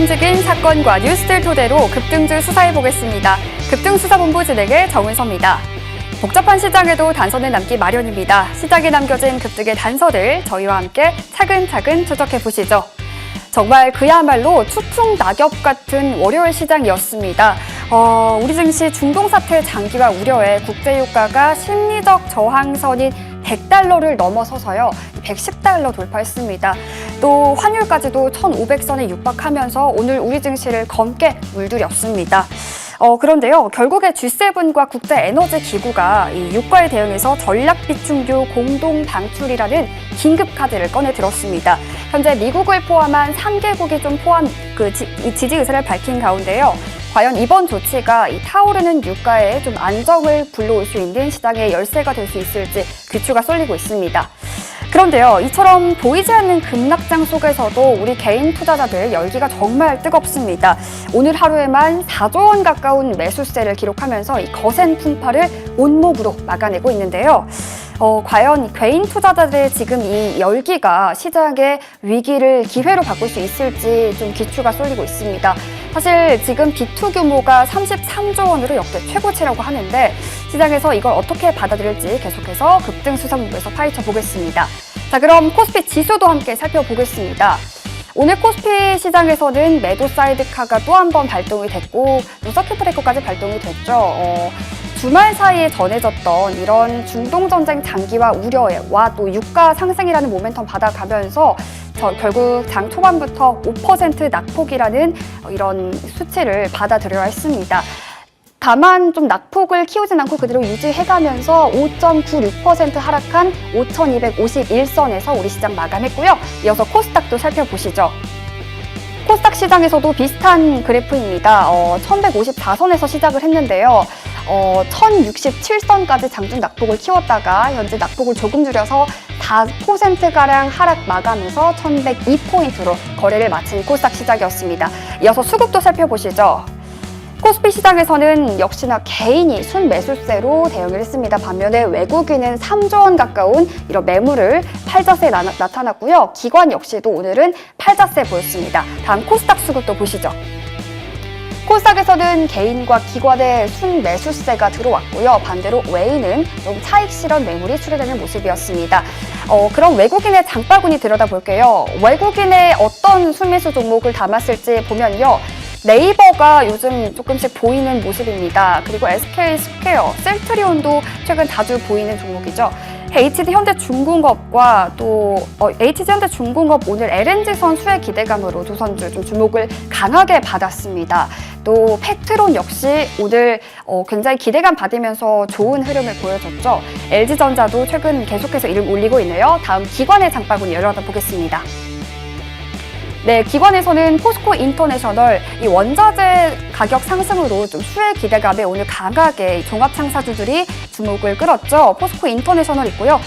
움직인 사건과 뉴스들 토대로 급등주 수사해보겠습니다. 급등수사본부 진행의 정은서입니다. 복잡한 시장에도 단서는 남기 마련입니다. 시장에 남겨진 급등의 단서들 저희와 함께 차근차근 추적해보시죠. 정말 그야말로 추풍 낙엽 같은 월요일 시장이었습니다. 우리 증시 중동사태 장기화 우려에 국제유가가 심리적 저항선인 100달러를 넘어서서요. 110달러 돌파했습니다. 또 환율까지도 1,500선에 육박하면서 오늘 우리 증시를 검게 물들였습니다. 그런데요, 결국에 G7과 국제에너지기구가 이 유가에 대응해서 전략비축유 공동 방출이라는 긴급 카드를 꺼내 들었습니다. 현재 미국을 포함한 3개국이 좀 지지 의사를 밝힌 가운데요. 과연 이번 조치가 이 타오르는 유가에 좀 안정을 불러올 수 있는 시장의 열쇠가 될 수 있을지 귀추가 쏠리고 있습니다. 그런데요, 이처럼 보이지 않는 급락장 속에서도 우리 개인 투자자들 열기가 정말 뜨겁습니다. 오늘 하루에만 4조 원 가까운 매수세를 기록하면서 이 거센 풍파를 온목으로 막아내고 있는데요. 과연 개인 투자자들의 지금 이 열기가 시장의 위기를 기회로 바꿀 수 있을지 좀 귀추가 쏠리고 있습니다. 사실 지금 비투 규모가 33조 원으로 역대 최고치라고 하는데 시장에서 이걸 어떻게 받아들일지 계속해서 급등수사본부에서 파헤쳐 보겠습니다. 자, 그럼 코스피 지수도 함께 살펴보겠습니다. 오늘 코스피 시장에서는 매도 사이드카가 또 한 번 발동이 됐고 또 서킷 브레이커까지 발동이 됐죠. 주말 사이에 전해졌던 이런 중동전쟁 장기화 우려와 또 유가 상승이라는 모멘텀 받아가면서 결국 장 초반부터 5% 낙폭이라는 이런 수치를 받아들여야 했습니다. 다만 좀 낙폭을 키우진 않고 그대로 유지해가면서 5.96% 하락한 5,251선에서 우리 시장 마감했고요. 이어서 코스닥도 살펴보시죠. 코스닥 시장에서도 비슷한 그래프입니다. 1154선에서 시작을 했는데요. 1067선까지 장중 낙폭을 키웠다가 현재 낙폭을 조금 줄여서 4%가량 하락 마감해서 1102포인트로 거래를 마친 코스닥 시작이었습니다. 이어서 수급도 살펴보시죠. 코스피 시장에서는 역시나 개인이 순매수세로 대응을 했습니다. 반면에 외국인은 3조 원 가까운 이런 매물을 팔자세에 나타났고요. 기관 역시도 오늘은 팔자세 보였습니다. 다음 코스닥 수급도 보시죠. 코스닥에서는 개인과 기관의 순매수세가 들어왔고요. 반대로 외인은 좀 차익 실현 매물이 출회되는 모습이었습니다. 그럼 외국인의 장바구니 들여다볼게요. 외국인의 어떤 순매수 종목을 담았을지 보면요. 네이버가 요즘 조금씩 보이는 모습입니다. 그리고 SK스퀘어, 셀트리온도 최근 자주 보이는 종목이죠. HD현대중공업과 또 HD현대중공업 오늘 LNG선 수혜 기대감으로 조선주 좀 주목을 강하게 받았습니다. 또 페트론 역시 오늘 굉장히 기대감 받으면서 좋은 흐름을 보여줬죠. LG전자도 최근 계속해서 이름 올리고 있네요. 다음 기관의 장바구니 열어다 보겠습니다. 네, 기관에서는 포스코 인터내셔널 이 원자재 가격 상승으로 좀 수혜 기대감에 오늘 강하게 종합 창사주들이 주목을 끌었죠. 포스코 인터내셔널 있고요.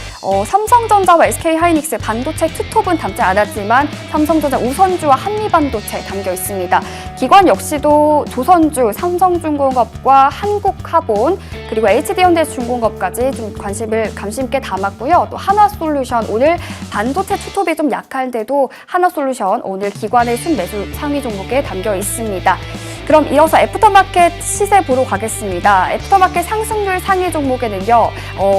삼성전자와 SK하이닉스 반도체 투톱은 담지 않았지만 삼성전자 우선주와 한미반도체 담겨 있습니다. 기관 역시도 조선주, 삼성중공업과 한국화본 그리고 HD현대중공업까지 좀 관심 있게 담았고요. 또 하나솔루션 오늘 반도체 투톱이 좀 약한데도 하나솔루션 오늘 기관의 순매수 상위 종목에 담겨 있습니다. 그럼 이어서 애프터마켓 시세 보러 가겠습니다. 애프터마켓 상승률 상위 종목에는요.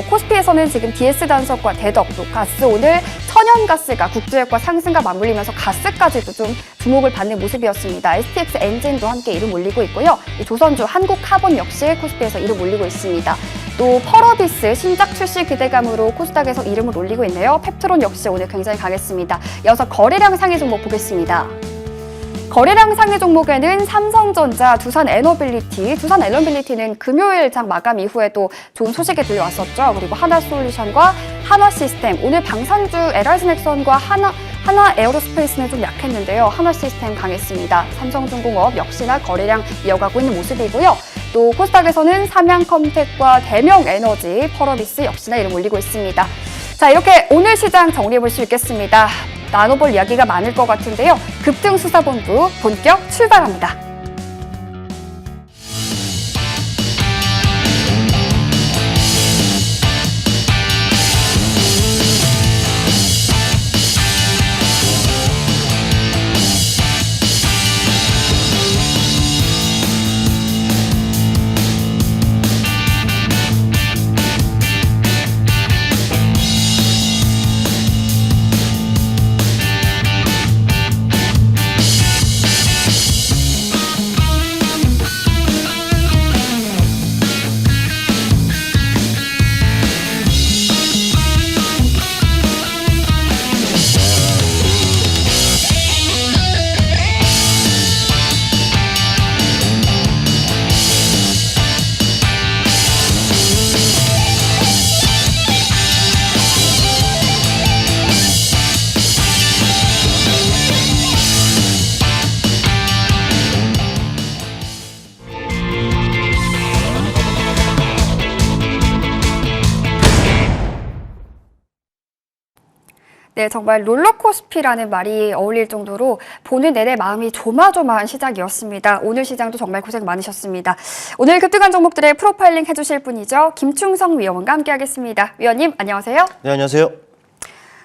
코스피에서는 지금 DS-단석과 대덕, 또 가스 오늘 천연가스가 국제유가 상승과 맞물리면서 가스까지도 좀 주목을 받는 모습이었습니다. STX 엔진도 함께 이름 올리고 있고요. 조선주, 한국카본 역시 코스피에서 이름 올리고 있습니다. 또 펄어비스 신작 출시 기대감으로 코스닥에서 이름을 올리고 있네요. 펩트론 역시 오늘 굉장히 강했습니다. 이어서 거래량 상위 종목 보겠습니다. 거래량 상위 종목에는 삼성전자, 두산에너빌리티는 금요일 장 마감 이후에도 좋은 소식이 들려왔었죠. 그리고 하나솔루션과 한화시스템, 오늘 방산주 LR스넥선과 하나에어로스페이스는 좀 약했는데요. 하나시스템 강했습니다. 삼성중공업 역시나 거래량 이어가고 있는 모습이고요. 또 코스닥에서는 삼양컴텍과 대명에너지, 펄어비스 역시나 이름 올리고 있습니다. 자, 이렇게 오늘 시장 정리해볼 수 있겠습니다. 나눠볼 이야기가 많을 것 같은데요. 급등수사본부 본격 출발합니다. 네, 정말 롤러코스피라는 말이 어울릴 정도로 보는 내내 마음이 조마조마한 시작이었습니다. 오늘 시장도 정말 고생 많으셨습니다. 오늘 급등한 종목들의 프로파일링 해주실 분이죠. 김충성 위원과 함께하겠습니다. 위원님, 안녕하세요. 네, 안녕하세요.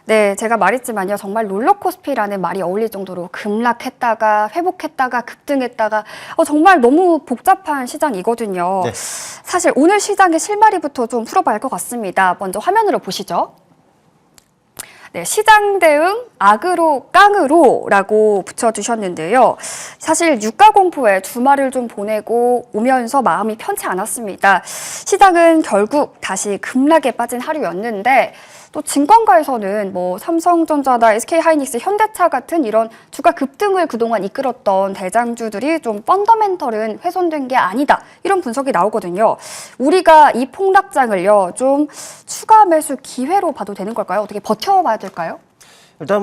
네, 제가 말했지만요. 정말 롤러코스피라는 말이 어울릴 정도로 급락했다가 회복했다가 급등했다가 정말 너무 복잡한 시장이거든요. 네. 사실 오늘 시장의 실마리부터 좀 풀어봐야 할 것 같습니다. 먼저 화면으로 보시죠. 네, 시장 대응 악으로 깡으로라고 붙여주셨는데요. 사실 유가 공포에 주말을 좀 보내고 오면서 마음이 편치 않았습니다. 시장은 결국 다시 급락에 빠진 하루였는데 또 증권가에서는 뭐 삼성전자나 SK하이닉스, 현대차 같은 이런 주가 급등을 그동안 이끌었던 대장주들이 좀 펀더멘털은 훼손된 게 아니다. 이런 분석이 나오거든요. 우리가 이 폭락장을요, 좀 추가 매수 기회로 봐도 되는 걸까요? 어떻게 버텨봐야 될까요? 일단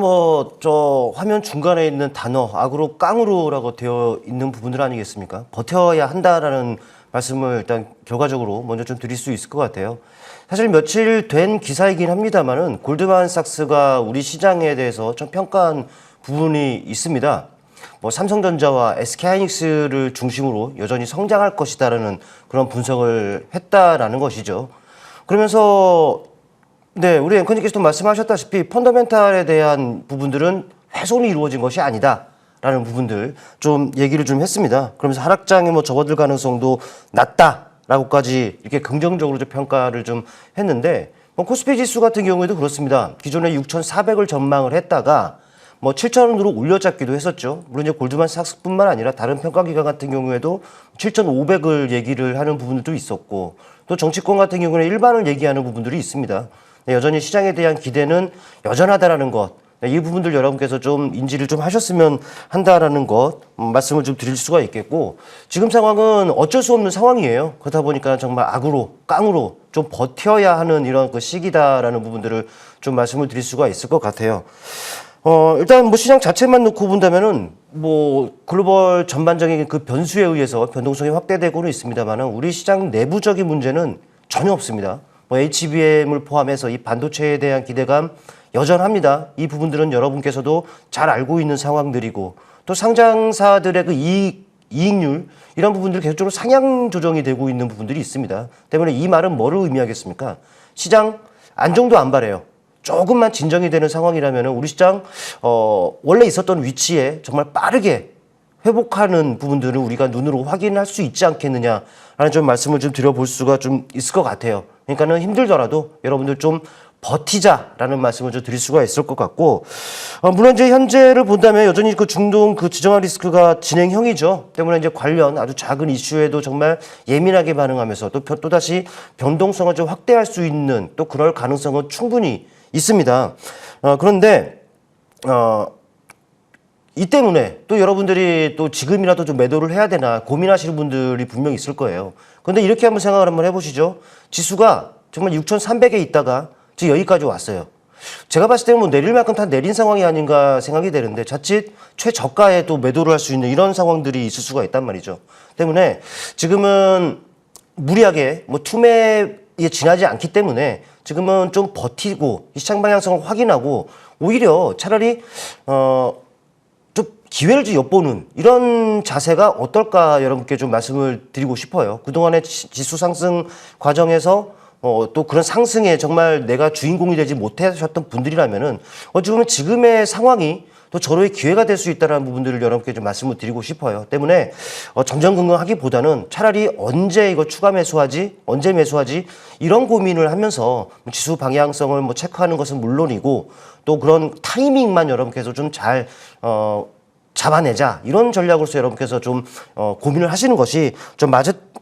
저 화면 중간에 있는 단어 악으로 깡으로라고 되어 있는 부분들 아니겠습니까? 버텨야 한다라는 말씀을 일단 결과적으로 먼저 좀 드릴 수 있을 것 같아요. 사실 며칠 된 기사이긴 합니다만은 골드만삭스가 우리 시장에 대해서 좀 평가한 부분이 있습니다. 삼성전자와 SK하이닉스를 중심으로 여전히 성장할 것이다라는 그런 분석을 했다라는 것이죠. 그러면서 네, 우리 앵커님께서도 말씀하셨다시피 펀더멘탈에 대한 부분들은 훼손이 이루어진 것이 아니다라는 부분들 좀 얘기를 좀 했습니다. 그러면서 하락장에 접어들 가능성도 낮다라고까지 이렇게 긍정적으로 좀 평가를 좀 했는데 코스피 지수 같은 경우에도 그렇습니다. 기존에 6,400을 전망을 했다가 7,000원으로 올려잡기도 했었죠. 물론 이제 골드만삭스뿐만 아니라 다른 평가기관 같은 경우에도 7,500을 얘기를 하는 부분들도 있었고 또 정치권 같은 경우는 일반을 얘기하는 부분들이 있습니다. 여전히 시장에 대한 기대는 여전하다라는 것, 이 부분들 여러분께서 좀 인지를 좀 하셨으면 한다라는 것 말씀을 좀 드릴 수가 있겠고, 지금 상황은 어쩔 수 없는 상황이에요. 그러다 보니까 정말 악으로 깡으로 좀 버텨야 하는 이런 그 시기다라는 부분들을 좀 말씀을 드릴 수가 있을 것 같아요. 일단 시장 자체만 놓고 본다면은 글로벌 전반적인 그 변수에 의해서 변동성이 확대되고는 있습니다만은 우리 시장 내부적인 문제는 전혀 없습니다. HBM을 포함해서 이 반도체에 대한 기대감 여전합니다. 이 부분들은 여러분께서도 잘 알고 있는 상황들이고 또 상장사들의 그 이익률 이런 부분들 계속적으로 상향 조정이 되고 있는 부분들이 있습니다. 때문에 이 말은 뭐를 의미하겠습니까? 시장 안정도 안 바래요. 조금만 진정이 되는 상황이라면 우리 시장 원래 있었던 위치에 정말 빠르게 회복하는 부분들을 우리가 눈으로 확인할 수 있지 않겠느냐라는 좀 말씀을 좀 드려볼 수가 좀 있을 것 같아요. 그러니까는 힘들더라도 여러분들 좀 버티자라는 말씀을 좀 드릴 수가 있을 것 같고, 물론 이제 현재를 본다면 여전히 그 중동 그 지정학 리스크가 진행형이죠. 때문에 이제 관련 아주 작은 이슈에도 정말 예민하게 반응하면서 또다시 변동성을 좀 확대할 수 있는 또 그럴 가능성은 충분히 있습니다. 그런데 이 때문에 또 여러분들이 또 지금이라도 좀 매도를 해야 되나 고민하시는 분들이 분명히 있을 거예요. 그런데 이렇게 한번 생각을 한번 해보시죠. 지수가 정말 6,300에 있다가 지금 여기까지 왔어요. 제가 봤을 때는 내릴 만큼 다 내린 상황이 아닌가 생각이 되는데 자칫 최저가에 또 매도를 할 수 있는 이런 상황들이 있을 수가 있단 말이죠. 때문에 지금은 무리하게 투매에 지나지 않기 때문에 지금은 좀 버티고 이 시장 방향성을 확인하고 오히려 차라리 좀 기회를 좀 엿보는 이런 자세가 어떨까 여러분께 좀 말씀을 드리고 싶어요. 그동안의 지수 상승 과정에서 또 그런 상승에 정말 내가 주인공이 되지 못하셨던 분들이라면은 어찌 보면 지금의 상황이 또 절호의 기회가 될 수 있다는 부분들을 여러분께 좀 말씀을 드리고 싶어요. 때문에 점점긍긍하기보다는 차라리 언제 이거 추가 매수하지, 언제 매수하지 이런 고민을 하면서 지수 방향성을 체크하는 것은 물론이고 또 그런 타이밍만 여러분께서 좀 잘 잡아내자 이런 전략으로서 여러분께서 좀 고민을 하시는 것이 좀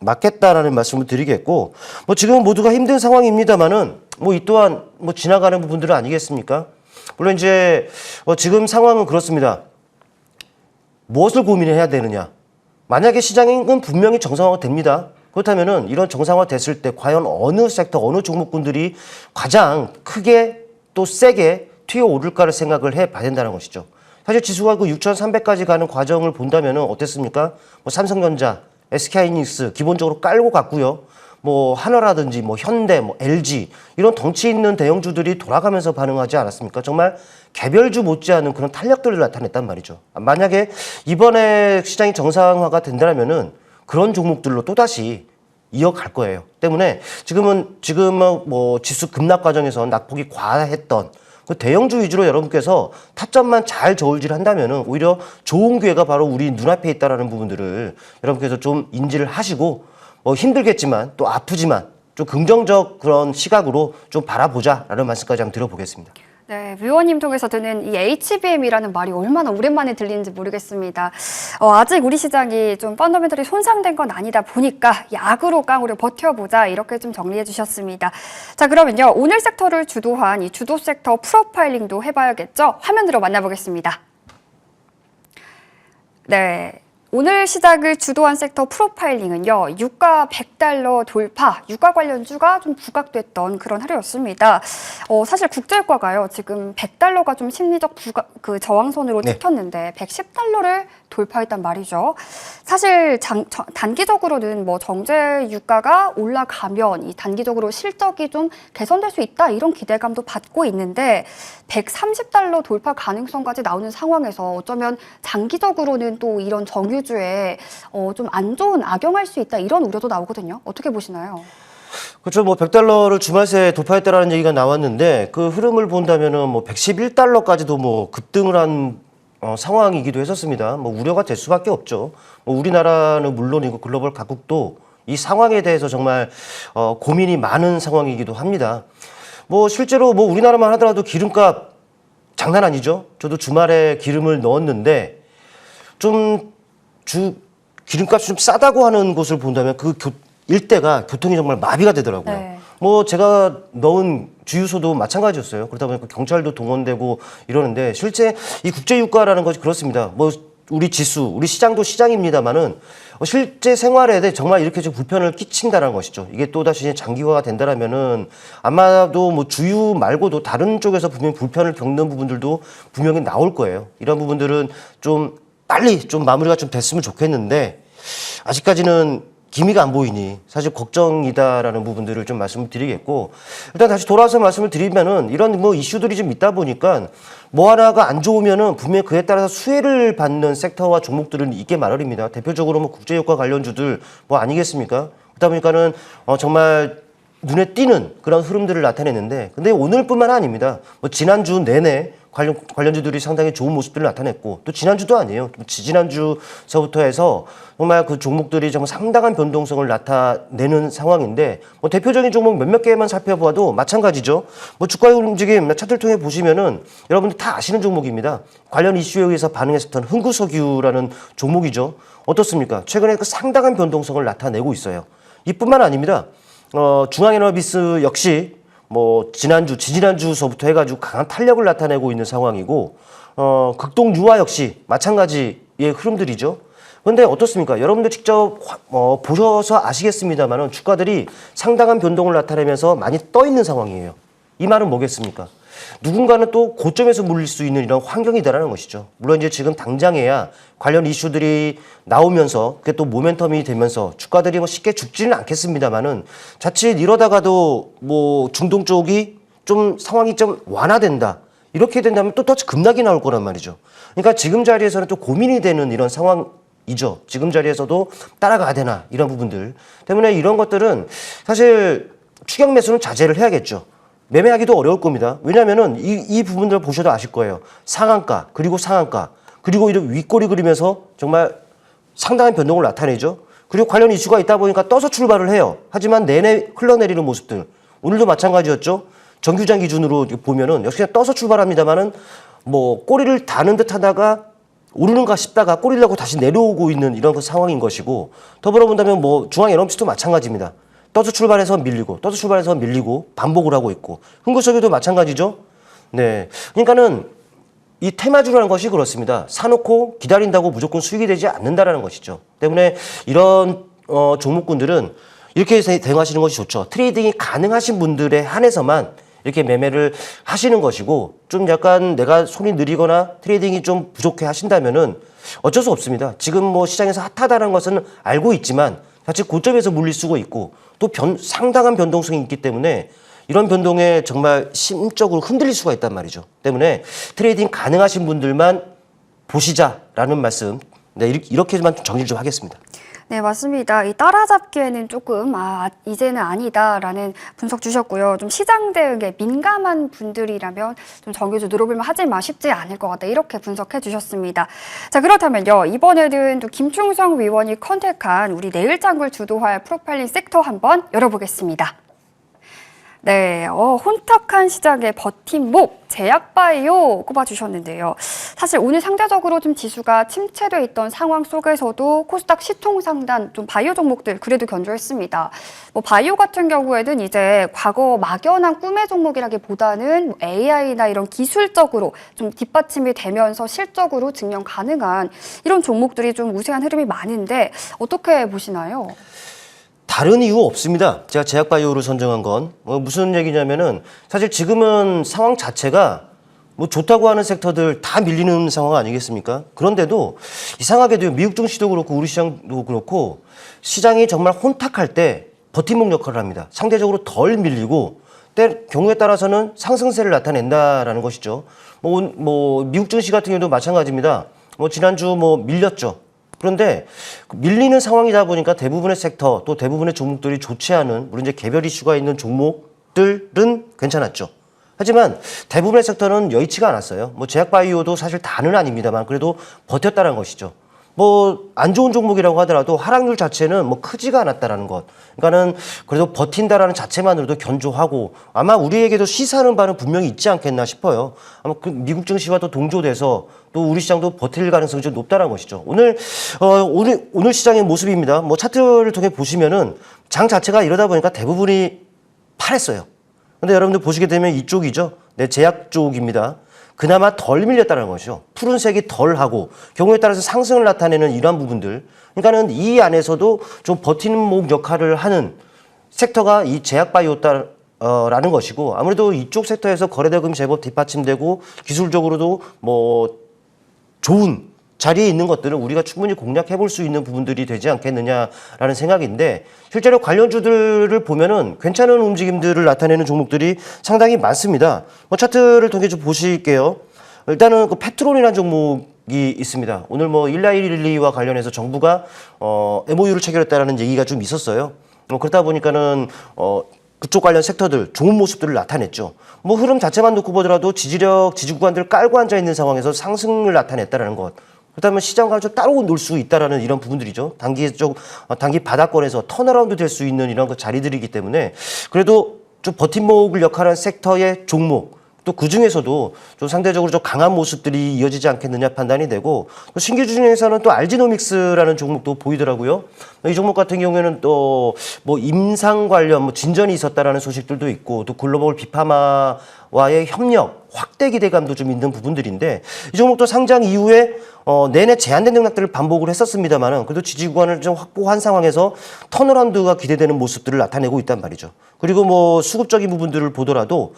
맞겠다라는 말씀을 드리겠고, 지금 모두가 힘든 상황입니다만은 이 또한 지나가는 부분들은 아니겠습니까? 물론 이제 지금 상황은 그렇습니다. 무엇을 고민해야 되느냐? 만약에 시장은 분명히 정상화가 됩니다. 그렇다면은 이런 정상화 됐을 때 과연 어느 섹터, 어느 종목군들이 가장 크게 또 세게 튀어오를까를 생각을 해봐야 된다는 것이죠. 사실 지수가 그 6,300까지 가는 과정을 본다면은 어땠습니까? 삼성전자, SK하이닉스 기본적으로 깔고 갔고요. 뭐 한화라든지 뭐 현대, 뭐 LG 이런 덩치 있는 대형주들이 돌아가면서 반응하지 않았습니까? 정말 개별주 못지않은 그런 탄력들을 나타냈단 말이죠. 만약에 이번에 시장이 정상화가 된다면은 그런 종목들로 또다시 이어갈 거예요. 때문에 지금은 뭐 지수 급락 과정에서 낙폭이 과했던 그 대형주 위주로 여러분께서 타점만 잘 저울질 한다면은 오히려 좋은 기회가 바로 우리 눈앞에 있다라는 부분들을 여러분께서 좀 인지를 하시고 힘들겠지만 또 아프지만 좀 긍정적 그런 시각으로 좀 바라보자라는 말씀까지 한번 드려보겠습니다. 네, 위원님 통해서 드는 이 HBM이라는 말이 얼마나 오랜만에 들리는지 모르겠습니다. 아직 우리 시장이 좀 펀더멘털이 손상된 건 아니다 보니까 약으로 깡으로 버텨보자 이렇게 좀 정리해 주셨습니다. 자, 그러면요. 오늘 섹터를 주도한 이 주도 섹터 프로파일링도 해봐야겠죠? 화면으로 만나보겠습니다. 네. 오늘 시작을 주도한 섹터 프로파일링은요, 유가 100달러 돌파, 유가 관련주가 좀 부각됐던 그런 하루였습니다. 사실 국제유가가요, 지금 100달러가 좀 심리적 저항선으로 찍혔는데 110달러를 돌파했단 말이죠. 사실 단기적으로는 뭐 정제 유가가 올라가면 이 단기적으로 실적이 좀 개선될 수 있다 이런 기대감도 받고 있는데 130달러 돌파 가능성까지 나오는 상황에서 어쩌면 장기적으로는 또 이런 정유주에 좀 안 좋은 악영할 수 있다 이런 우려도 나오거든요. 어떻게 보시나요? 그렇죠. 뭐 100달러를 주말 새에 돌파했다라는 얘기가 나왔는데 그 흐름을 본다면은 뭐 111달러까지도 뭐 급등을 한 상황이기도 했었습니다. 뭐 우려가 될 수밖에 없죠. 뭐 우리나라는 물론이고 글로벌 각국도 이 상황에 대해서 정말 고민이 많은 상황이기도 합니다. 뭐 실제로 뭐 우리나라만 하더라도 기름값 장난 아니죠. 저도 주말에 기름을 넣었는데 기름값이 좀 싸다고 하는 곳을 본다면 그 일대가 교통이 정말 마비가 되더라고요. 네. 뭐 제가 넣은 주유소도 마찬가지였어요. 그러다 보니까 경찰도 동원되고 이러는데 실제 이 국제유가라는 것이 그렇습니다. 뭐 우리 지수, 우리 시장도 시장입니다만은 실제 생활에 정말 이렇게 좀 불편을 끼친다는 것이죠. 이게 또다시 장기화가 된다라면은 아마도 뭐 주유 말고도 다른 쪽에서 분명히 불편을 겪는 부분들도 분명히 나올 거예요. 이런 부분들은 좀 빨리 좀 마무리가 좀 됐으면 좋겠는데 아직까지는 기미가 안 보이니 사실 걱정이다라는 부분들을 좀 말씀을 드리겠고 일단 다시 돌아와서 말씀을 드리면은 이런 뭐 이슈들이 좀 있다 보니까 뭐 하나가 안 좋으면은 분명히 그에 따라서 수혜를 받는 섹터와 종목들은 있게 마련입니다. 대표적으로 뭐 국제유가 관련주들 뭐 아니겠습니까? 그러다 보니까는 정말 눈에 띄는 그런 흐름들을 나타내는데 근데 오늘뿐만 아닙니다. 뭐 지난주 내내 관련주들이 상당히 좋은 모습들을 나타냈고 또 지난주도 아니에요. 지난주서부터 해서 정말 그 종목들이 정말 상당한 변동성을 나타내는 상황인데 뭐 대표적인 종목 몇몇 개만 살펴봐도 마찬가지죠. 뭐 주가의 움직임 차트를 통해 보시면은 여러분들 다 아시는 종목입니다. 관련 이슈에 의해서 반응했었던 흥구석유라는 종목이죠. 어떻습니까? 최근에 그 상당한 변동성을 나타내고 있어요. 이뿐만 아닙니다. 중앙에너비스 역시 뭐 지지난주서부터 해가지고 강한 탄력을 나타내고 있는 상황이고 극동유화 역시 마찬가지의 흐름들이죠. 그런데 어떻습니까? 여러분들 직접 보셔서 아시겠습니다만은 주가들이 상당한 변동을 나타내면서 많이 떠 있는 상황이에요. 이 말은 뭐겠습니까? 누군가는 또 고점에서 물릴 수 있는 이런 환경이다라는 것이죠. 물론 이제 지금 당장에야 관련 이슈들이 나오면서 그게 또 모멘텀이 되면서 주가들이 뭐 쉽게 죽지는 않겠습니다만은 자칫 이러다가도 뭐 중동 쪽이 좀 상황이 좀 완화된다. 이렇게 된다면 또 다시 급락이 나올 거란 말이죠. 그러니까 지금 자리에서는 또 고민이 되는 이런 상황이죠. 지금 자리에서도 따라가야 되나 이런 부분들 때문에 이런 것들은 사실 추격 매수는 자제를 해야겠죠. 매매하기도 어려울 겁니다. 왜냐하면은 이 부분들을 보셔도 아실 거예요. 상한가 그리고 이런 윗꼬리 그리면서 정말 상당한 변동을 나타내죠. 그리고 관련 이슈가 있다 보니까 떠서 출발을 해요. 하지만 내내 흘러내리는 모습들 오늘도 마찬가지였죠. 정규장 기준으로 보면은 역시 떠서 출발합니다만은 뭐 꼬리를 다는 듯 하다가 오르는가 싶다가 꼬리를 하고 다시 내려오고 있는 이런 그 상황인 것이고 더불어 본다면 뭐 중앙에너비스도 마찬가지입니다. 떠서 출발해서 밀리고 반복을 하고 있고 흥구석유도 마찬가지죠. 네, 그러니까는 이 테마주라는 것이 그렇습니다. 사놓고 기다린다고 무조건 수익이 되지 않는다라는 것이죠. 때문에 이런 종목군들은 이렇게 대응하시는 것이 좋죠. 트레이딩이 가능하신 분들에 한해서만 이렇게 매매를 하시는 것이고 좀 약간 내가 손이 느리거나 트레이딩이 좀 부족해 하신다면은 어쩔 수 없습니다. 지금 뭐 시장에서 핫하다는 것은 알고 있지만 자칫 고점에서 물릴 수가 있고 또 상당한 변동성이 있기 때문에 이런 변동에 정말 심적으로 흔들릴 수가 있단 말이죠. 때문에 트레이딩 가능하신 분들만 보시자라는 말씀, 네, 이렇게만 정리를 좀 하겠습니다. 네, 맞습니다. 이 따라잡기에는 조금 이제는 아니다라는 분석 주셨고요. 좀 시장 대응에 민감한 분들이라면 좀 정규주 늘어볼만 하지만 쉽지 않을 것 같다. 이렇게 분석해 주셨습니다. 자, 그렇다면요. 이번에는 또 김충성 위원이 컨택한 우리 내일장을 주도할 프로파일링 섹터 한번 열어보겠습니다. 네, 혼탁한 시장의 버팀목, 제약바이오 꼽아주셨는데요. 사실 오늘 상대적으로 좀 지수가 침체돼 있던 상황 속에서도 코스닥 시통상단 좀 바이오 종목들 그래도 견조했습니다. 바이오 같은 경우에는 이제 과거 막연한 꿈의 종목이라기보다는 AI나 이런 기술적으로 좀 뒷받침이 되면서 실적으로 증명 가능한 이런 종목들이 좀 우세한 흐름이 많은데 어떻게 보시나요? 다른 이유 없습니다. 제가 제약바이오를 선정한 건 무슨 얘기냐면은 사실 지금은 상황 자체가 좋다고 하는 섹터들 다 밀리는 상황 아니겠습니까? 그런데도 이상하게도 미국 증시도 그렇고 우리 시장도 그렇고 시장이 정말 혼탁할 때 버팀목 역할을 합니다. 상대적으로 덜 밀리고 경우에 따라서는 상승세를 나타낸다라는 것이죠. 미국 증시 같은 경우도 마찬가지입니다. 지난주 밀렸죠. 그런데 밀리는 상황이다 보니까 대부분의 섹터 또 대부분의 종목들이 좋지 않은 물론 이제 개별 이슈가 있는 종목들은 괜찮았죠. 하지만 대부분의 섹터는 여의치가 않았어요. 제약바이오도 사실 다는 아닙니다만 그래도 버텼다는 것이죠. 안 좋은 종목이라고 하더라도 하락률 자체는 크지가 않았다라는 것. 그러니까는 그래도 버틴다라는 자체만으로도 견조하고 아마 우리에게도 시사하는 바는 분명히 있지 않겠나 싶어요. 아마 미국 증시와 또 동조돼서 또 우리 시장도 버틸 가능성이 좀 높다는 것이죠. 오늘 시장의 모습입니다. 차트를 통해 보시면은 장 자체가 이러다 보니까 대부분이 파랬어요. 근데 여러분들 보시게 되면 이쪽이죠. 네, 제약 쪽입니다. 그나마 덜 밀렸다는 것이죠. 푸른색이 덜하고 경우에 따라서 상승을 나타내는 이러한 부분들. 그러니까는 이 안에서도 좀 버티는 목 역할을 하는 섹터가 이 제약바이오라는 것이고 아무래도 이쪽 섹터에서 거래대금이 제법 뒷받침되고 기술적으로도 좋은 자리에 있는 것들은 우리가 충분히 공략해 볼 수 있는 부분들이 되지 않겠느냐라는 생각인데 실제로 관련주들을 보면은 괜찮은 움직임들을 나타내는 종목들이 상당히 많습니다. 차트를 통해 좀 보실게요. 일단은 페트롤이라는 종목이 있습니다. 오늘 19112와 관련해서 정부가 MOU를 체결했다라는 얘기가 좀 있었어요. 그렇다 보니까는 그쪽 관련 섹터들 좋은 모습들을 나타냈죠. 흐름 자체만 놓고 보더라도 지지구간들을 깔고 앉아 있는 상황에서 상승을 나타냈다라는 것. 그렇다면 시장과 좀 따로 놀 수 있다라는 이런 부분들이죠. 단기 바닥권에서 턴어라운드 될 수 있는 이런 자리들이기 때문에 그래도 좀 버팀목을 역할하는 섹터의 종목 또 그 중에서도 좀 상대적으로 좀 강한 모습들이 이어지지 않겠느냐 판단이 되고 또 신규주 중에서는 또 알지노믹스라는 종목도 보이더라고요. 이 종목 같은 경우에는 또 임상 관련 진전이 있었다라는 소식들도 있고 또 글로벌 비파마와의 협력 확대 기대감도 좀 있는 부분들인데 이 종목도 상장 이후에 내내 제한된 등락들을 반복을 했었습니다만은 그래도 지지 구간을 좀 확보한 상황에서 턴어라운드가 기대되는 모습들을 나타내고 있단 말이죠. 그리고 수급적인 부분들을 보더라도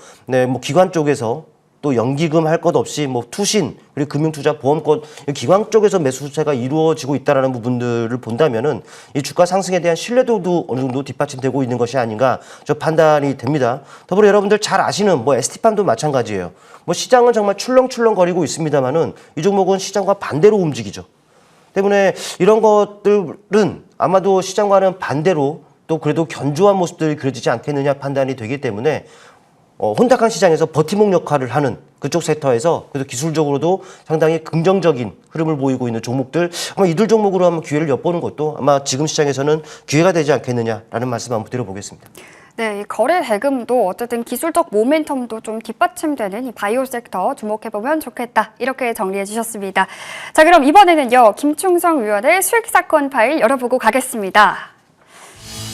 기관 쪽에서 또 연기금 할 것 없이 투신 그리고 금융투자 보험권 기관 쪽에서 매수 수세가 이루어지고 있다라는 부분들을 본다면은 이 주가 상승에 대한 신뢰도도 어느 정도 뒷받침되고 있는 것이 아닌가 저 판단이 됩니다. 더불어 여러분들 잘 아시는 ST팜도 마찬가지예요. 시장은 정말 출렁출렁거리고 있습니다만은 이 종목은 시장과 반대로 움직이죠. 때문에 이런 것들은 아마도 시장과는 반대로 또 그래도 견조한 모습들이 그려지지 않겠느냐 판단이 되기 때문에 혼탁한 시장에서 버팀목 역할을 하는 그쪽 섹터에서 그래도 기술적으로도 상당히 긍정적인 흐름을 보이고 있는 종목들 아마 이들 종목으로 한번 기회를 엿보는 것도 아마 지금 시장에서는 기회가 되지 않겠느냐라는 말씀 한번 드려보겠습니다. 네, 이 거래 대금도 어쨌든 기술적 모멘텀도 좀 뒷받침되는 이 바이오 섹터 주목해보면 좋겠다. 이렇게 정리해 주셨습니다. 자, 그럼 이번에는요. 김충성 위원의 수익 사건 파일 열어보고 가겠습니다.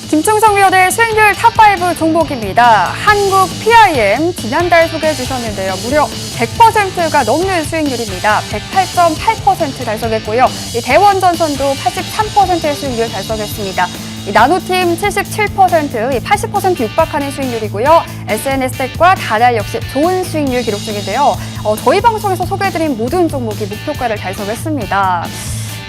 김충성 위원의 수익률 탑5 종목입니다. 한국 PIM 지난달 소개해 주셨는데요. 무려 100%가 넘는 수익률입니다. 108.8% 달성했고요. 이 대원전선도 83%의 수익률 달성했습니다. 이 나노팀 77%, 80% 육박하는 수익률이고요. SNS텍과 다달 역시 좋은 수익률 기록 중인데요. 저희 방송에서 소개해드린 모든 종목이 목표가를 달성했습니다.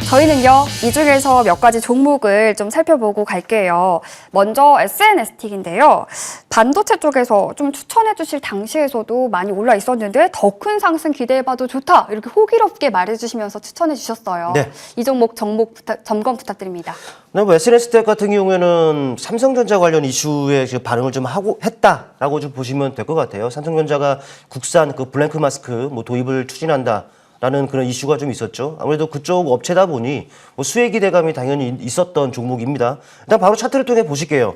저희는요, 이 중에서 몇 가지 종목을 좀 살펴보고 갈게요. 먼저 SNS틱인데요. 반도체 쪽에서 좀 추천해 주실 당시에서도 많이 올라 있었는데 더 큰 상승 기대해봐도 좋다. 이렇게 호기롭게 말해주시면서 추천해 주셨어요. 네. 이 종목 점검 부탁드립니다. 네, 뭐 SNS텍 같은 경우에는 삼성전자 관련 이슈에 지금 반응을 좀 했다라고 좀 보시면 될 것 같아요. 삼성전자가 국산 그 블랭크 마스크 뭐 도입을 추진한다. 라는 그런 이슈가 좀 있었죠. 아무래도 그쪽 업체다 보니 뭐 수혜 기대감이 당연히 있었던 종목입니다. 일단 바로 차트를 통해 보실게요.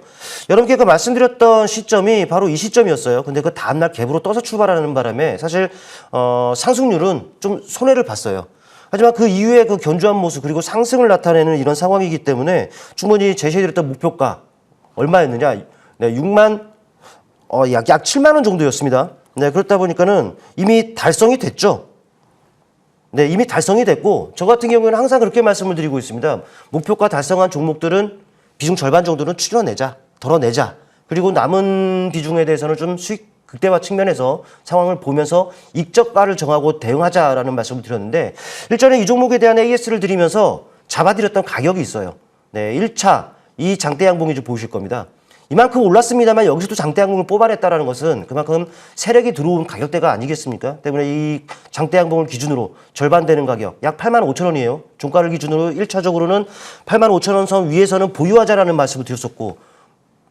여러분께 그 말씀드렸던 시점이 바로 이 시점이었어요. 근데 그 다음날 갭으로 떠서 출발하는 바람에 사실 상승률은 좀 손해를 봤어요. 하지만 그 이후에 그 견조한 모습 그리고 상승을 나타내는 이런 상황이기 때문에 충분히 제시해드렸던 목표가 얼마였느냐? 네, 약 7만 원 정도였습니다. 네, 그렇다 보니까는 이미 달성이 됐죠. 네, 이미 달성이 됐고 저 같은 경우에는 항상 그렇게 말씀을 드리고 있습니다. 목표가 달성한 종목들은 비중 절반 정도는 추려내자, 덜어내자. 그리고 남은 비중에 대해서는 좀 수익 극대화 측면에서 상황을 보면서 익적가를 정하고 대응하자라는 말씀을 드렸는데 일전에 이 종목에 대한 AS를 드리면서 잡아드렸던 가격이 있어요. 네, 1차 이 장대 양봉이 좀 보이실 겁니다. 이만큼 올랐습니다만 여기서도 장대 양봉을 뽑아냈다는 것은 그만큼 세력이 들어온 가격대가 아니겠습니까? 때문에 이 장대 양봉을 기준으로 절반 되는 가격 약 85,000원이에요. 종가를 기준으로 1차적으로는 85,000원 선 위에서는 보유하자라는 말씀을 드렸었고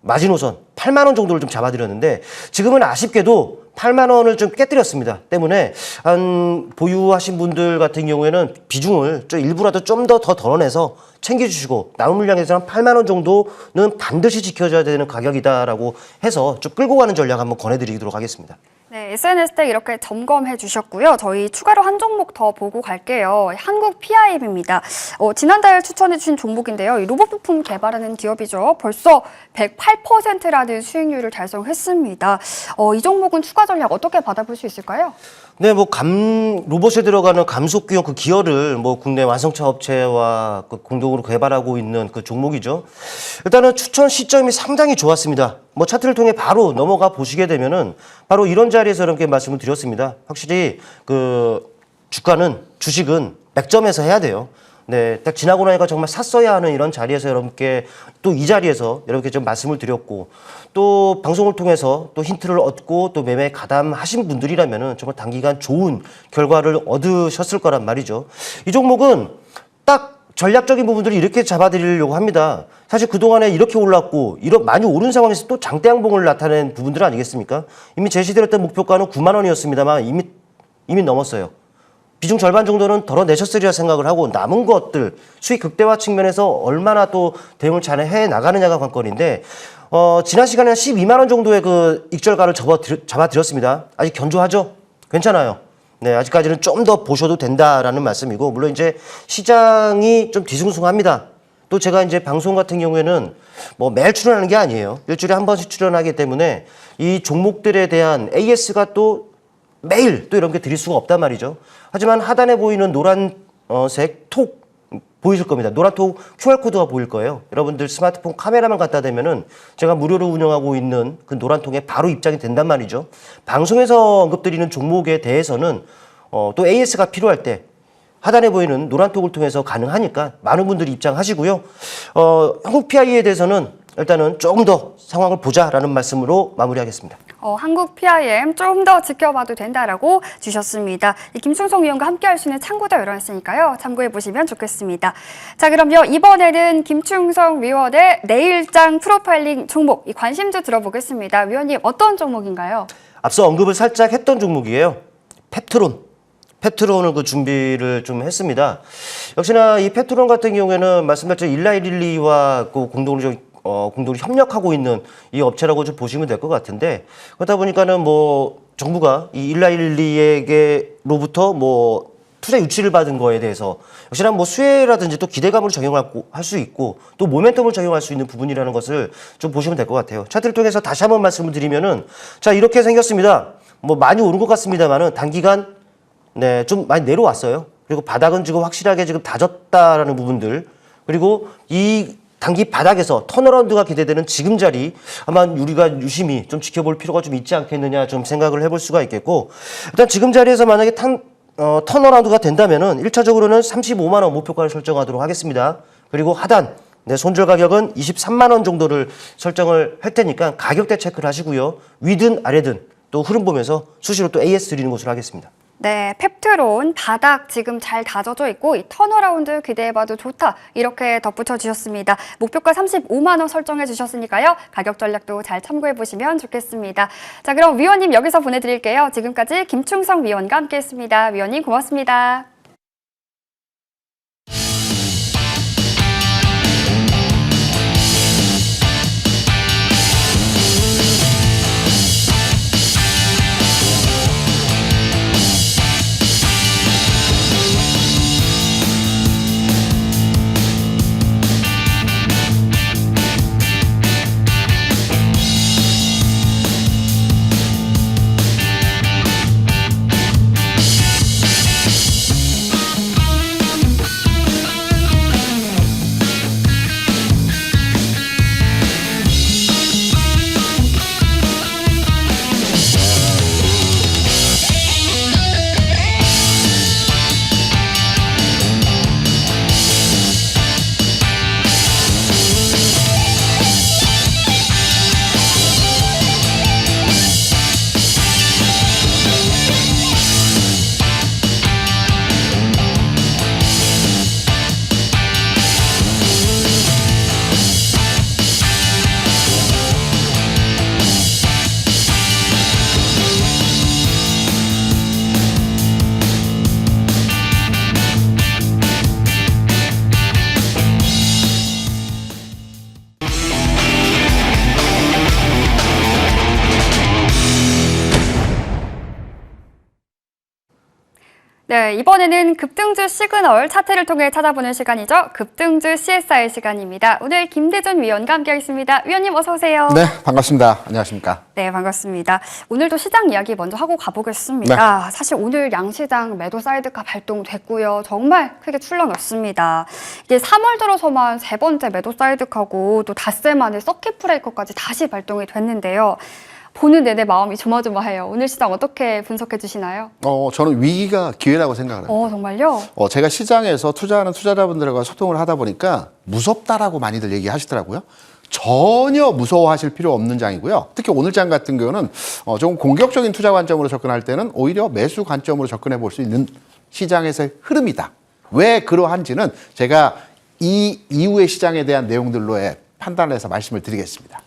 마지노선 8만 원 정도를 좀 잡아드렸는데 지금은 아쉽게도 8만 원을 좀 깨뜨렸습니다. 때문에 한 보유하신 분들 같은 경우에는 비중을 좀 일부라도 좀 더 덜어내서 챙겨주시고 남은 물량에서 한 8만 원 정도는 반드시 지켜줘야 되는 가격이다라고 해서 좀 끌고 가는 전략 한번 권해드리도록 하겠습니다. 네, SNS텍 이렇게 점검해 주셨고요. 저희 추가로 한 종목 더 보고 갈게요. 한국 PIM입니다. 지난달 추천해 주신 종목인데요. 이 로봇 부품 개발하는 기업이죠. 벌써 108%라는 수익률을 달성했습니다. 이 종목은 추가 전략 어떻게 받아볼 수 있을까요? 네, 뭐 로봇에 들어가는 감속기용 그 기어를 뭐 국내 완성차 업체와 그 공동으로 개발하고 있는 그 종목이죠. 일단은 추천 시점이 상당히 좋았습니다. 뭐 차트를 통해 바로 넘어가 보시게 되면은 바로 이런 자리에서 이렇게 말씀을 드렸습니다. 확실히 그 주식은 맥점에서 해야 돼요. 네, 딱 지나고 나니까 정말 샀어야 하는 이런 자리에서 여러분께 또 이 자리에서 여러분께 좀 말씀을 드렸고 또 방송을 통해서 또 힌트를 얻고 또 매매에 가담하신 분들이라면은 정말 단기간 좋은 결과를 얻으셨을 거란 말이죠. 이 종목은 딱 전략적인 부분들을 이렇게 잡아드리려고 합니다. 사실 그동안에 이렇게 올랐고 많이 오른 상황에서 또 장대 양봉을 나타낸 부분들 아니겠습니까? 이미 제시드렸던 목표가는 9만 원이었습니다만 이미 넘었어요. 비중 절반 정도는 덜어내셨으리라 생각을 하고 남은 것들 수익 극대화 측면에서 얼마나 또 대응을 잘 해 나가느냐가 관건인데 지난 시간에 한 12만 원 정도의 그 익절가를 잡아드렸습니다. 아직 견조하죠? 괜찮아요. 네, 아직까지는 좀 더 보셔도 된다라는 말씀이고 물론 이제 시장이 좀 뒤숭숭합니다. 또 제가 이제 방송 같은 경우에는 뭐 매일 출연하는 게 아니에요. 일주일에 한 번씩 출연하기 때문에 이 종목들에 대한 AS가 또 매일 또 이렇게 드릴 수가 없단 말이죠. 하지만 하단에 보이는 노란색 톡 보이실 겁니다. 노란 톡 QR코드가 보일 거예요. 여러분들 스마트폰 카메라만 갖다 대면은 제가 무료로 운영하고 있는 그 노란 통에 바로 입장이 된단 말이죠. 방송에서 언급드리는 종목에 대해서는 또 AS가 필요할 때 하단에 보이는 노란 톡을 통해서 가능하니까 많은 분들이 입장하시고요. 한국 PI에 대해서는 일단은 조금 더 상황을 보자라는 말씀으로 마무리하겠습니다. 한국 PIM 좀 더 지켜봐도 된다라고 주셨습니다. 김충성 위원과 함께 할 수 있는 창구도 열어놨으니까요. 참고해 보시면 좋겠습니다. 자, 그럼요. 이번에는 김충성 위원의 내일장 프로파일링 종목, 이 관심주 들어보겠습니다. 위원님, 어떤 종목인가요? 앞서 언급을 살짝 했던 종목이에요. 페트론을 그 준비를 좀 했습니다. 역시나 이 페트론 같은 경우에는 말씀드렸죠. 일라일리와 그 공동으로 협력하고 있는 이 업체라고 좀 보시면 될 것 같은데 그러다 보니까는 뭐 정부가 이 일라일리에게로부터 뭐 투자 유치를 받은 거에 대해서 역시나 뭐 수혜라든지 또 기대감으로 적용할 수 있고 또 모멘텀을 적용할 수 있는 부분이라는 것을 좀 보시면 될 것 같아요. 차트를 통해서 다시 한번 말씀을 드리면은 자 이렇게 생겼습니다. 뭐 많이 오른 것 같습니다만은 단기간 네 좀 많이 내려왔어요. 그리고 바닥은 지금 확실하게 지금 다졌다라는 부분들 그리고 이 단기 바닥에서 턴어라운드가 기대되는 지금 자리 아마 우리가 유심히 좀 지켜볼 필요가 좀 있지 않겠느냐 좀 생각을 해볼 수가 있겠고 일단 지금 자리에서 만약에 턴어라운드가 된다면은 1차적으로는 35만 원 목표가를 설정하도록 하겠습니다. 그리고 하단 손절 가격은 23만 원 정도를 설정을 할 테니까 가격대 체크를 하시고요. 위든 아래든 또 흐름 보면서 수시로 또 AS 드리는 것으로 하겠습니다. 네, 펩트론 바닥 지금 잘 다져져 있고 이 턴어라운드 기대해봐도 좋다 이렇게 덧붙여 주셨습니다. 목표가 35만 원 설정해 주셨으니까요. 가격 전략도 잘 참고해 보시면 좋겠습니다. 자, 그럼 위원님 여기서 보내드릴게요. 지금까지 김충성 위원과 함께했습니다. 위원님 고맙습니다. 네, 이번에는 급등주 시그널 차트를 통해 찾아보는 시간이죠. 급등주 CSI 시간입니다. 오늘 김대준 위원과 함께하겠습니다. 위원님 어서 오세요. 네, 반갑습니다. 안녕하십니까. 네, 반갑습니다. 오늘도 시장 이야기 먼저 하고 가보겠습니다. 사실 오늘 양시장 매도 사이드카 발동됐고요. 정말 크게 출렁였습니다. 이게 3월 들어서만 세 번째 매도 사이드카고 또 닷새 만에 서킷 브레이커까지 다시 발동이 됐는데요. 보는 내내 마음이 조마조마해요. 오늘 시장 어떻게 분석해 주시나요? 저는 위기가 기회라고 생각을 합니다. 정말요? 제가 시장에서 투자하는 투자자분들과 소통을 하다 보니까 무섭다라고 많이들 얘기하시더라고요. 전혀 무서워하실 필요 없는 장이고요. 특히 오늘 장 같은 경우는 좀 공격적인 투자 관점으로 접근할 때는 오히려 매수 관점으로 접근해 볼 수 있는 시장에서의 흐름이다. 왜 그러한지는 제가 이 이후의 시장에 대한 내용들로의 판단을 해서 말씀을 드리겠습니다.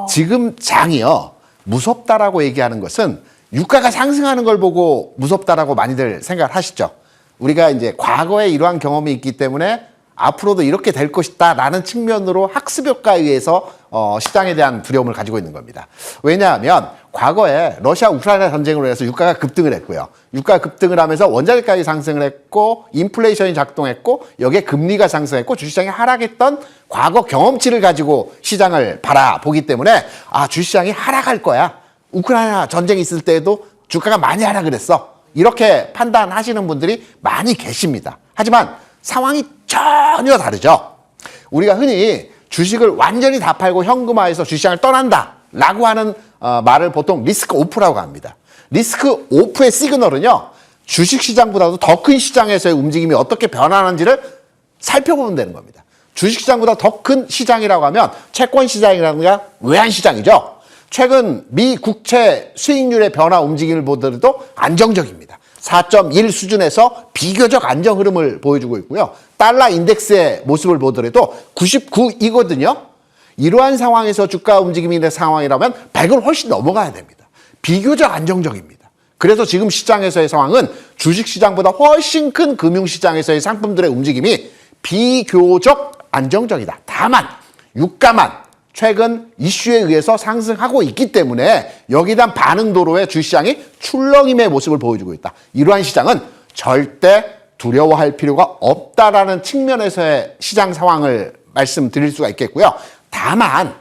지금 장이요. 무섭다라고 얘기하는 것은 유가가 상승하는 걸 보고 무섭다라고 많이들 생각을 하시죠. 우리가 이제 과거에 이러한 경험이 있기 때문에 앞으로도 이렇게 될 것이다라는 측면으로 학습 효과에 의해서 시장에 대한 두려움을 가지고 있는 겁니다. 왜냐하면 과거에 러시아 우크라이나 전쟁으로 해서 유가가 급등을 했고요. 유가가 급등을 하면서 원자재 가격이 상승을 했고 인플레이션이 작동했고 여기에 금리가 상승했고 주식시장이 하락했던 과거 경험치를 가지고 시장을 바라보기 때문에 주식시장이 하락할 거야. 우크라이나 전쟁이 있을 때에도 주가가 많이 하락을 했어. 이렇게 판단하시는 분들이 많이 계십니다. 하지만 상황이 전혀 다르죠. 우리가 흔히 주식을 완전히 다 팔고 현금화해서 주식시장을 떠난다라고 하는 말을 보통 리스크 오프라고 합니다. 리스크 오프의 시그널은요. 주식시장보다도 더 큰 시장에서의 움직임이 어떻게 변하는지를 살펴보면 되는 겁니다. 주식시장보다 더 큰 시장이라고 하면 채권시장이라든가 외환시장이죠. 최근 미 국채 수익률의 변화 움직임을 보더라도 안정적입니다. 4.1 수준에서 비교적 안정 흐름을 보여주고 있고요. 달러 인덱스의 모습을 보더라도 99이거든요. 이러한 상황에서 주가 움직임이 있는 상황이라면 100을 훨씬 넘어가야 됩니다. 비교적 안정적입니다. 그래서 지금 시장에서의 상황은 주식시장보다 훨씬 큰 금융시장에서의 상품들의 움직임이 비교적 안정적이다. 다만 유가만 최근 이슈에 의해서 상승하고 있기 때문에 여기에 대한 반응 도로의 주시장이 출렁임의 모습을 보여주고 있다. 이러한 시장은 절대 두려워할 필요가 없다라는 측면에서의 시장 상황을 말씀드릴 수가 있겠고요. 다만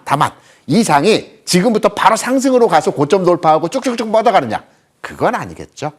이 장이 지금부터 바로 상승으로 가서 고점 돌파하고 쭉쭉쭉 뻗어가느냐? 그건 아니겠죠.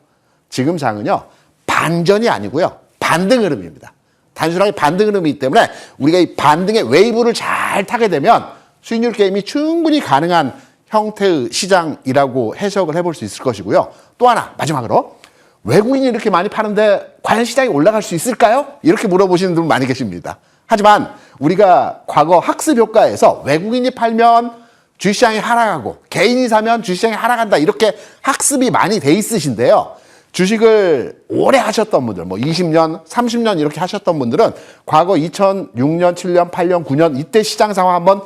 지금 장은요. 반전이 아니고요. 반등 흐름입니다. 단순하게 반등 흐름이기 때문에 우리가 이 반등의 웨이브를 잘 타게 되면 수익률 게임이 충분히 가능한 형태의 시장이라고 해석을 해볼 수 있을 것이고요. 또 하나 마지막으로 외국인이 이렇게 많이 파는데 과연 시장이 올라갈 수 있을까요? 이렇게 물어보시는 분 많이 계십니다. 하지만 우리가 과거 학습 효과에서 외국인이 팔면 주식시장이 하락하고 개인이 사면 주식시장이 하락한다 이렇게 학습이 많이 돼 있으신데요. 주식을 오래 하셨던 분들, 뭐 20년, 30년 이렇게 하셨던 분들은 과거 2006년, 7년, 8년, 9년 이때 시장 상황 한번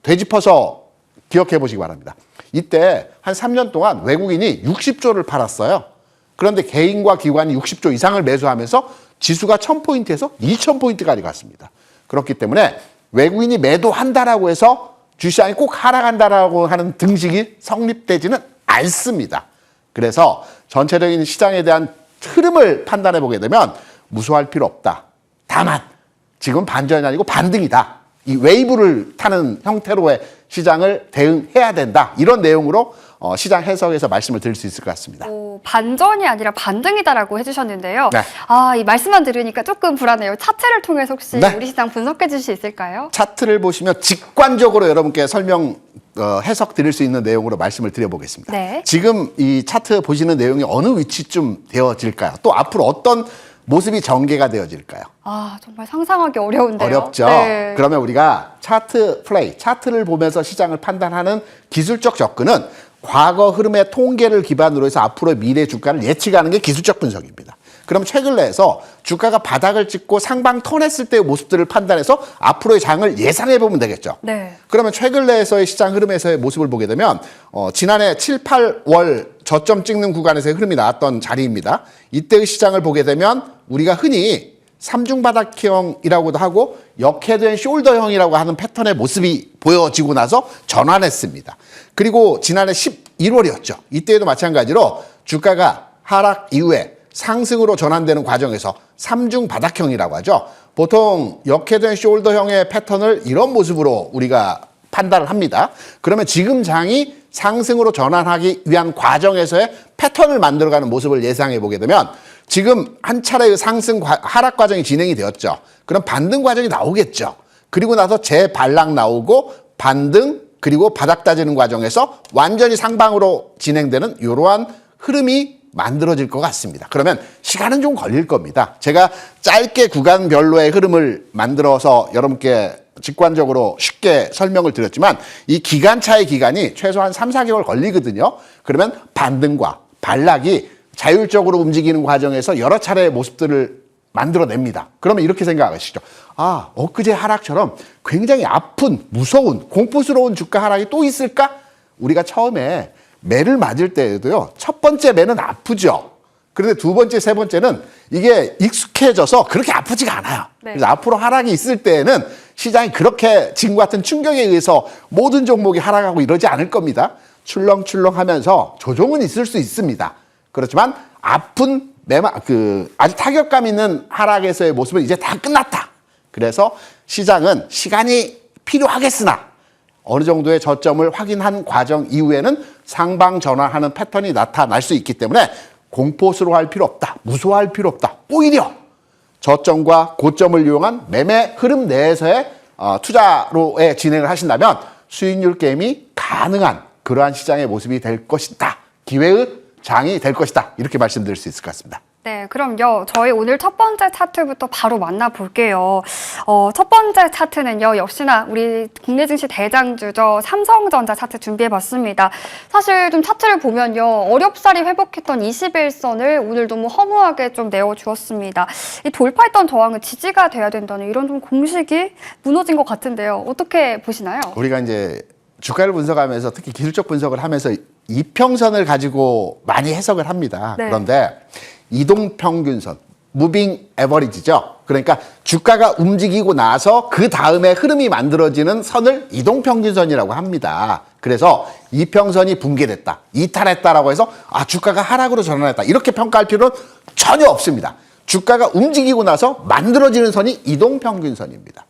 되짚어서 기억해 보시기 바랍니다. 이때 한 3년 동안 외국인이 60조를 팔았어요. 그런데 개인과 기관이 60조 이상을 매수하면서 지수가 1000포인트에서 2000포인트까지 갔습니다. 그렇기 때문에 외국인이 매도한다라고 해서 주시장이 꼭 하락한다라고 하는 등식이 성립되지는 않습니다. 그래서 전체적인 시장에 대한 흐름을 판단해 보게 되면 무서워할 필요 없다. 다만 지금 반전이 아니고 반등이다. 이 웨이브를 타는 형태로의 시장을 대응해야 된다. 이런 내용으로 시장 해석에서 말씀을 드릴 수 있을 것 같습니다. 반전이 아니라 반등이다라고 해주셨는데요. 네. 이 말씀만 들으니까 조금 불안해요. 차트를 통해서 혹시 네. 우리 시장 분석해 주실 수 있을까요? 차트를 보시면 직관적으로 여러분께 해석 드릴 수 있는 내용으로 말씀을 드려보겠습니다. 네. 지금 이 차트 보시는 내용이 어느 위치쯤 되어질까요? 또 앞으로 어떤 모습이 전개가 되어질까요? 정말 상상하기 어려운데요. 어렵죠. 네. 그러면 우리가 차트를 보면서 시장을 판단하는 기술적 접근은 과거 흐름의 통계를 기반으로 해서 앞으로 미래 주가를 예측하는 게 기술적 분석입니다. 그럼 최근 내에서 주가가 바닥을 찍고 상방 턴했을 때의 모습들을 판단해서 앞으로의 장을 예상해 보면 되겠죠. 네. 그러면 최근 내에서의 시장 흐름에서의 모습을 보게 되면 지난해 7, 8월 저점 찍는 구간에서의 흐름이 나왔던 자리입니다. 이때의 시장을 보게 되면 우리가 흔히 삼중바닥형이라고도 하고 역해된 숄더형이라고 하는 패턴의 모습이 보여지고 나서 전환했습니다. 그리고 지난해 11월이었죠. 이때에도 마찬가지로 주가가 하락 이후에 상승으로 전환되는 과정에서 삼중바닥형이라고 하죠. 보통 역해된 숄더형의 패턴을 이런 모습으로 우리가 판단을 합니다. 그러면 지금 장이 상승으로 전환하기 위한 과정에서의 패턴을 만들어가는 모습을 예상해 보게 되면 지금 한 차례의 하락 과정이 진행이 되었죠. 그럼 반등 과정이 나오겠죠. 그리고 나서 재반락 나오고 반등 그리고 바닥 다지는 과정에서 완전히 상방으로 진행되는 이러한 흐름이 만들어질 것 같습니다. 그러면 시간은 좀 걸릴 겁니다. 제가 짧게 구간별로의 흐름을 만들어서 여러분께 직관적으로 쉽게 설명을 드렸지만 이 기간차의 기간이 최소한 3, 4개월 걸리거든요. 그러면 반등과 반락이 자율적으로 움직이는 과정에서 여러 차례의 모습들을 만들어냅니다. 그러면 이렇게 생각하시죠. 엊그제 하락처럼 굉장히 아픈, 무서운, 공포스러운 주가 하락이 또 있을까? 우리가 처음에 매를 맞을 때에도요. 첫 번째 매는 아프죠. 그런데 두 번째, 세 번째는 이게 익숙해져서 그렇게 아프지가 않아요. 네. 그래서 앞으로 하락이 있을 때에는 시장이 그렇게 지금과 같은 충격에 의해서 모든 종목이 하락하고 이러지 않을 겁니다. 출렁출렁하면서 조정은 있을 수 있습니다. 그렇지만 아픈 아주 타격감 있는 하락에서의 모습은 이제 다 끝났다. 그래서 시장은 시간이 필요하겠으나 어느 정도의 저점을 확인한 과정 이후에는 상방 전환하는 패턴이 나타날 수 있기 때문에 공포스러워할 필요 없다. 무서워할 필요 없다. 오히려 저점과 고점을 이용한 매매 흐름 내에서의 투자로의 진행을 하신다면 수익률 게임이 가능한 그러한 시장의 모습이 될 것이다. 기회의 장이 될 것이다. 이렇게 말씀드릴 수 있을 것 같습니다. 네, 그럼요. 저희 오늘 첫 번째 차트부터 바로 만나볼게요. 첫 번째 차트는요, 역시나 우리 국내 증시 대장주죠. 삼성전자 차트 준비해봤습니다. 사실 좀 차트를 보면요, 어렵사리 회복했던 21선을 오늘 너무 허무하게 좀 내어주었습니다. 이 돌파했던 저항은 지지가 돼야 된다는 이런 좀 공식이 무너진 것 같은데요. 어떻게 보시나요? 우리가 이제 주가를 분석하면서 특히 기술적 분석을 하면서 이평선을 가지고 많이 해석을 합니다. 네. 그런데 이동평균선, 무빙 에버리지죠. 그러니까 주가가 움직이고 나서 그 다음에 흐름이 만들어지는 선을 이동평균선이라고 합니다. 그래서 이평선이 붕괴됐다, 이탈했다라고 해서 주가가 하락으로 전환했다 이렇게 평가할 필요는 전혀 없습니다. 주가가 움직이고 나서 만들어지는 선이 이동평균선입니다.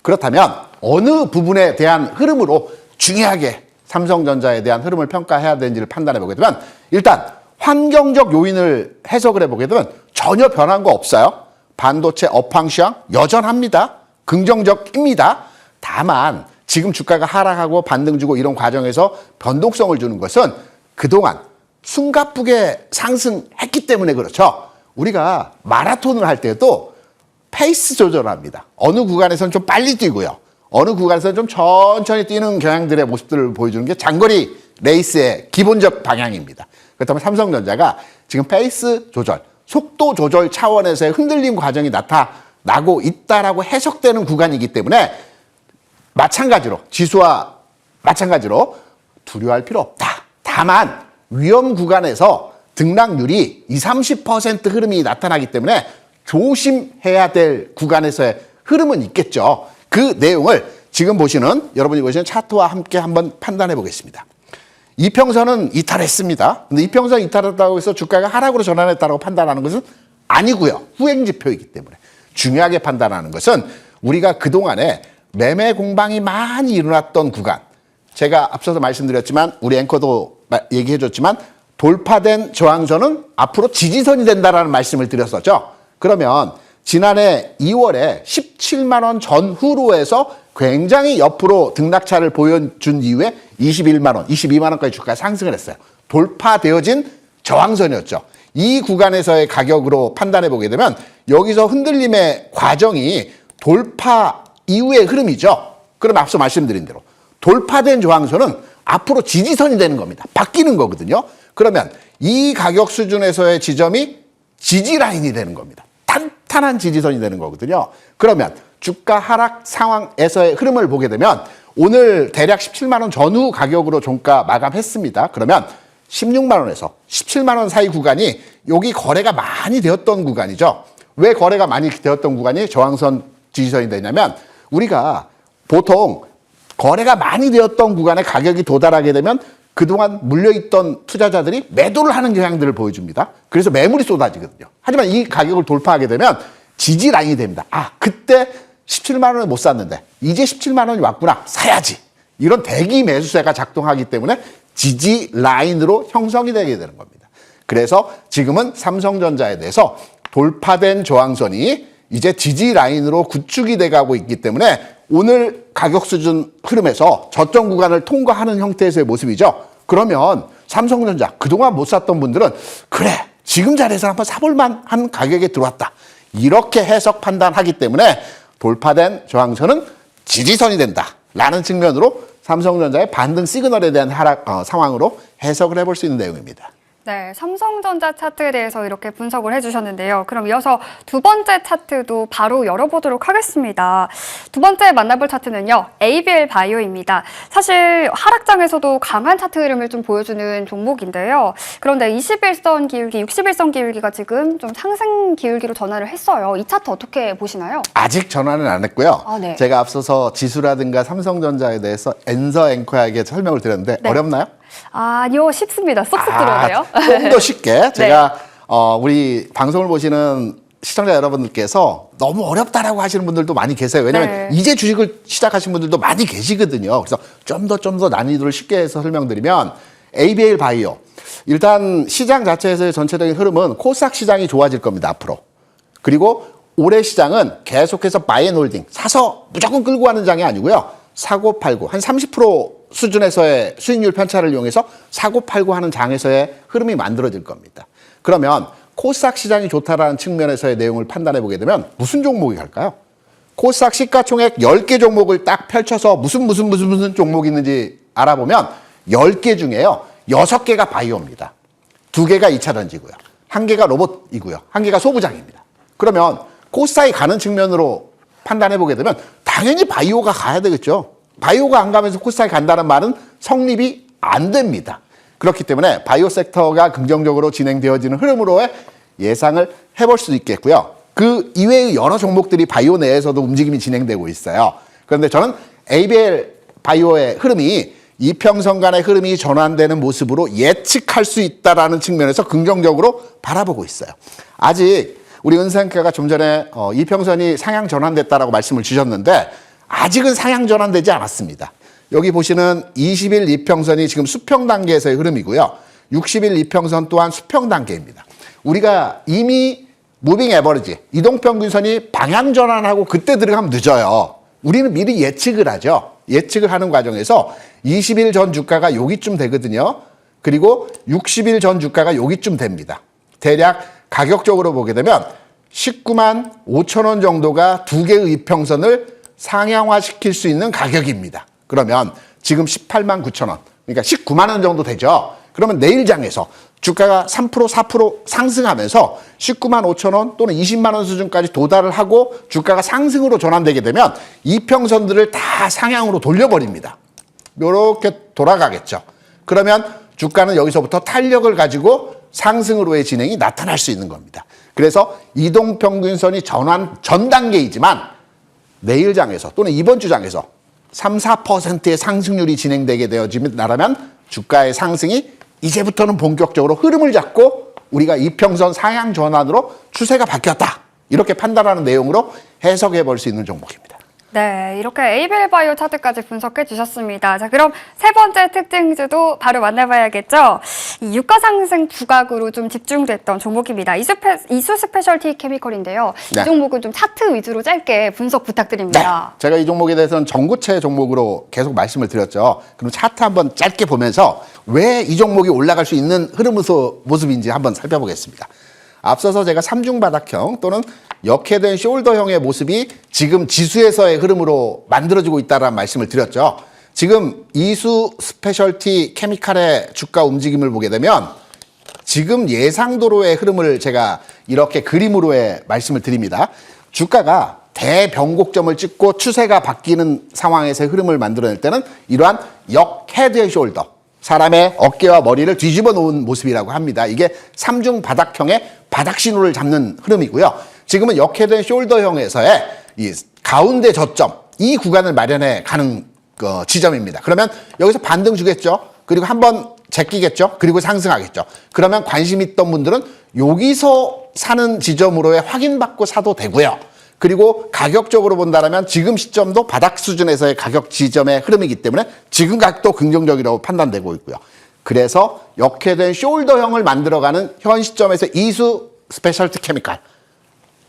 그렇다면 어느 부분에 대한 흐름으로 중요하게 삼성전자에 대한 흐름을 평가해야 되는지를 판단해 보게 되면 일단 환경적 요인을 해석을 해보게 되면 전혀 변한 거 없어요. 반도체 업황 시황 여전합니다. 긍정적입니다. 다만 지금 주가가 하락하고 반등 주고 이런 과정에서 변동성을 주는 것은 그동안 숨가쁘게 상승했기 때문에 그렇죠. 우리가 마라톤을 할 때도 페이스 조절을 합니다. 어느 구간에서는 좀 빨리 뛰고요. 어느 구간에서는 좀 천천히 뛰는 경향들의 모습들을 보여주는 게 장거리 레이스의 기본적 방향입니다. 그렇다면 삼성전자가 지금 페이스 조절, 속도 조절 차원에서의 흔들림 과정이 나타나고 있다라고 해석되는 구간이기 때문에 마찬가지로 지수와 마찬가지로 두려워할 필요 없다. 다만 위험 구간에서 등락률이 20-30% 흐름이 나타나기 때문에 조심해야 될 구간에서의 흐름은 있겠죠. 그 내용을 지금 보시는 여러분이 보시는 차트와 함께 한번 판단해 보겠습니다. 이평선은 이탈했습니다. 근데 이평선 이탈했다고 해서 주가가 하락으로 전환했다고 판단하는 것은 아니고요. 후행지표이기 때문에 중요하게 판단하는 것은 우리가 그동안에 매매 공방이 많이 일어났던 구간, 제가 앞서서 말씀드렸지만 우리 앵커도 얘기해 줬지만 돌파된 저항선은 앞으로 지지선이 된다라는 말씀을 드렸었죠. 그러면 지난해 2월에 17만 원 전후로 해서 굉장히 옆으로 등락차를 보여준 이후에 21만 원, 22만 원까지 주가가 상승을 했어요. 돌파되어진 저항선이었죠. 이 구간에서의 가격으로 판단해 보게 되면 여기서 흔들림의 과정이 돌파 이후의 흐름이죠. 그럼 앞서 말씀드린 대로 돌파된 저항선은 앞으로 지지선이 되는 겁니다. 바뀌는 거거든요. 그러면 이 가격 수준에서의 지점이 지지 라인이 되는 겁니다. 탄탄한 지지선이 되는 거거든요. 그러면 주가 하락 상황에서의 흐름을 보게 되면 오늘 대략 17만 원 전후 가격으로 종가 마감했습니다. 그러면 16만 원에서 17만 원 사이 구간이 여기 거래가 많이 되었던 구간이죠. 왜 거래가 많이 되었던 구간이 저항선 지지선이 되냐면 우리가 보통 거래가 많이 되었던 구간에 가격이 도달하게 되면 그동안 물려있던 투자자들이 매도를 하는 경향들을 보여줍니다. 그래서 매물이 쏟아지거든요. 하지만 이 가격을 돌파하게 되면 지지 라인이 됩니다. 아, 그때 17만 원을 못 샀는데 이제 17만 원이 왔구나. 사야지. 이런 대기 매수세가 작동하기 때문에 지지 라인으로 형성이 되게 되는 겁니다. 그래서 지금은 삼성전자에 대해서 돌파된 저항선이 이제 지지 라인으로 구축이 돼가고 있기 때문에 오늘 가격 수준 흐름에서 저점 구간을 통과하는 형태에서의 모습이죠. 그러면 삼성전자 그동안 못 샀던 분들은 그래 지금 자리에서 한번 사볼만 한 가격에 들어왔다. 이렇게 해석 판단하기 때문에 돌파된 저항선은 지지선이 된다라는 측면으로 삼성전자의 반등 시그널에 대한 상황으로 해석을 해볼 수 있는 내용입니다. 네, 삼성전자 차트에 대해서 이렇게 분석을 해주셨는데요. 그럼 이어서 두 번째 차트도 바로 열어보도록 하겠습니다. 두 번째 만나볼 차트는요, ABL 바이오입니다. 사실 하락장에서도 강한 차트 흐름을 좀 보여주는 종목인데요. 그런데 21선 기울기, 61선 기울기가 지금 좀 상승 기울기로 전환을 했어요. 이 차트 어떻게 보시나요? 아직 전환은 안 했고요. 네. 제가 앞서서 지수라든가 삼성전자에 대해서 엔서 앵커에게 설명을 드렸는데 네. 어렵나요? 아니요, 쉽습니다. 쏙쏙 들어오네요. 좀 더 쉽게 제가 우리 방송을 보시는 시청자 여러분들께서 너무 어렵다라고 하시는 분들도 많이 계세요. 왜냐하면 네. 이제 주식을 시작하신 분들도 많이 계시거든요. 그래서 좀 더 난이도를 쉽게 해서 설명드리면 ABL 바이오 일단 시장 자체에서의 전체적인 흐름은 코스닥 시장이 좋아질 겁니다. 앞으로. 그리고 올해 시장은 계속해서 바이앤홀딩 사서 무조건 끌고 가는 장이 아니고요. 사고 팔고 한 30% 수준에서의 수익률 편차를 이용해서 사고 팔고 하는 장에서의 흐름이 만들어질 겁니다. 그러면 코스닥 시장이 좋다라는 측면에서의 내용을 판단해 보게 되면 무슨 종목이 갈까요? 코스닥 시가총액 10개 종목을 딱 펼쳐서 무슨 종목이 있는지 알아보면 10개 중에요. 6개가 바이오입니다. 2개가 2차 전지고요. 1개가 로봇이고요. 1개가 소부장입니다. 그러면 코스닥이 가는 측면으로 판단해 보게 되면 당연히 바이오가 가야 되겠죠. 바이오가 안 가면서 코스닥이 간다는 말은 성립이 안 됩니다. 그렇기 때문에 바이오 섹터가 긍정적으로 진행되어지는 흐름으로의 예상을 해볼 수 있겠고요. 그 이외의 여러 종목들이 바이오 내에서도 움직임이 진행되고 있어요. 그런데 저는 ABL 바이오의 흐름이 이평선 간의 흐름이 전환되는 모습으로 예측할 수 있다는 측면에서 긍정적으로 바라보고 있어요. 아직 우리 은생께가 좀 전에 이평선이 상향 전환됐다라고 말씀을 주셨는데 아직은 상향 전환되지 않았습니다. 여기 보시는 20일 이평선이 지금 수평 단계에서의 흐름이고요. 60일 이평선 또한 수평 단계입니다. 우리가 이미 무빙 에버리지, 이동평균선이 방향 전환하고 그때 들어가면 늦어요. 우리는 미리 예측을 하죠. 예측을 하는 과정에서 20일 전 주가가 여기쯤 되거든요. 그리고 60일 전 주가가 여기쯤 됩니다. 대략 가격적으로 보게 되면 19만 5천 원 정도가 두 개의 이평선을 상향화시킬 수 있는 가격입니다. 그러면 지금 18만 9천 원, 그러니까 19만 원 정도 되죠. 그러면 내일 장에서 주가가 3%, 4% 상승하면서 19만 5천 원 또는 20만 원 수준까지 도달을 하고 주가가 상승으로 전환되게 되면 이평선들을 다 상향으로 돌려버립니다. 이렇게 돌아가겠죠. 그러면 주가는 여기서부터 탄력을 가지고 상승으로의 진행이 나타날 수 있는 겁니다. 그래서 이동평균선이 전 단계이지만 내일 장에서 또는 이번 주 장에서 3, 4%의 상승률이 진행되게 되어진다면 주가의 상승이 이제부터는 본격적으로 흐름을 잡고 우리가 이평선 상향 전환으로 추세가 바뀌었다. 이렇게 판단하는 내용으로 해석해 볼 수 있는 종목입니다. 네, 이렇게 에이벨 바이오 차트까지 분석해 주셨습니다. 자, 그럼 세 번째 특징주도 바로 만나봐야겠죠. 이 유가 상승 부각으로 좀 집중됐던 종목입니다. 이수 스페셜티 케미컬인데요. 네. 이 종목은 좀 차트 위주로 짧게 분석 부탁드립니다. 제가 이 종목에 대해서는 전고체 종목으로 계속 말씀을 드렸죠. 그럼 차트 한번 짧게 보면서 왜 이 종목이 올라갈 수 있는 흐름 모습인지 한번 살펴보겠습니다. 앞서서 제가 삼중바닥형 또는 역회된 숄더형의 모습이 지금 지수에서의 흐름으로 만들어지고 있다는 말씀을 드렸죠. 지금 이수 스페셜티 케미칼의 주가 움직임을 보게 되면 지금 예상도로의 흐름을 제가 이렇게 그림으로의 말씀을 드립니다. 주가가 대변곡점을 찍고 추세가 바뀌는 상황에서의 흐름을 만들어낼 때는 이러한 역헤드 앤 숄더, 사람의 어깨와 머리를 뒤집어 놓은 모습이라고 합니다. 이게 삼중 바닥형의 바닥 신호를 잡는 흐름이고요. 지금은 역헤드 앤 숄더형에서의 이 가운데 저점, 이 구간을 마련해 가는 지점입니다. 그러면 여기서 반등 주겠죠. 그리고 한번 제끼겠죠. 그리고 상승하겠죠. 그러면 관심 있던 분들은 여기서 사는 지점으로의 확인받고 사도 되고요. 그리고 가격적으로 본다면 지금 시점도 바닥 수준에서의 가격 지점의 흐름이기 때문에 지금 가격도 긍정적이라고 판단되고 있고요. 그래서 역회된 숄더형을 만들어가는 현 시점에서 이수 스페셜티 케미칼,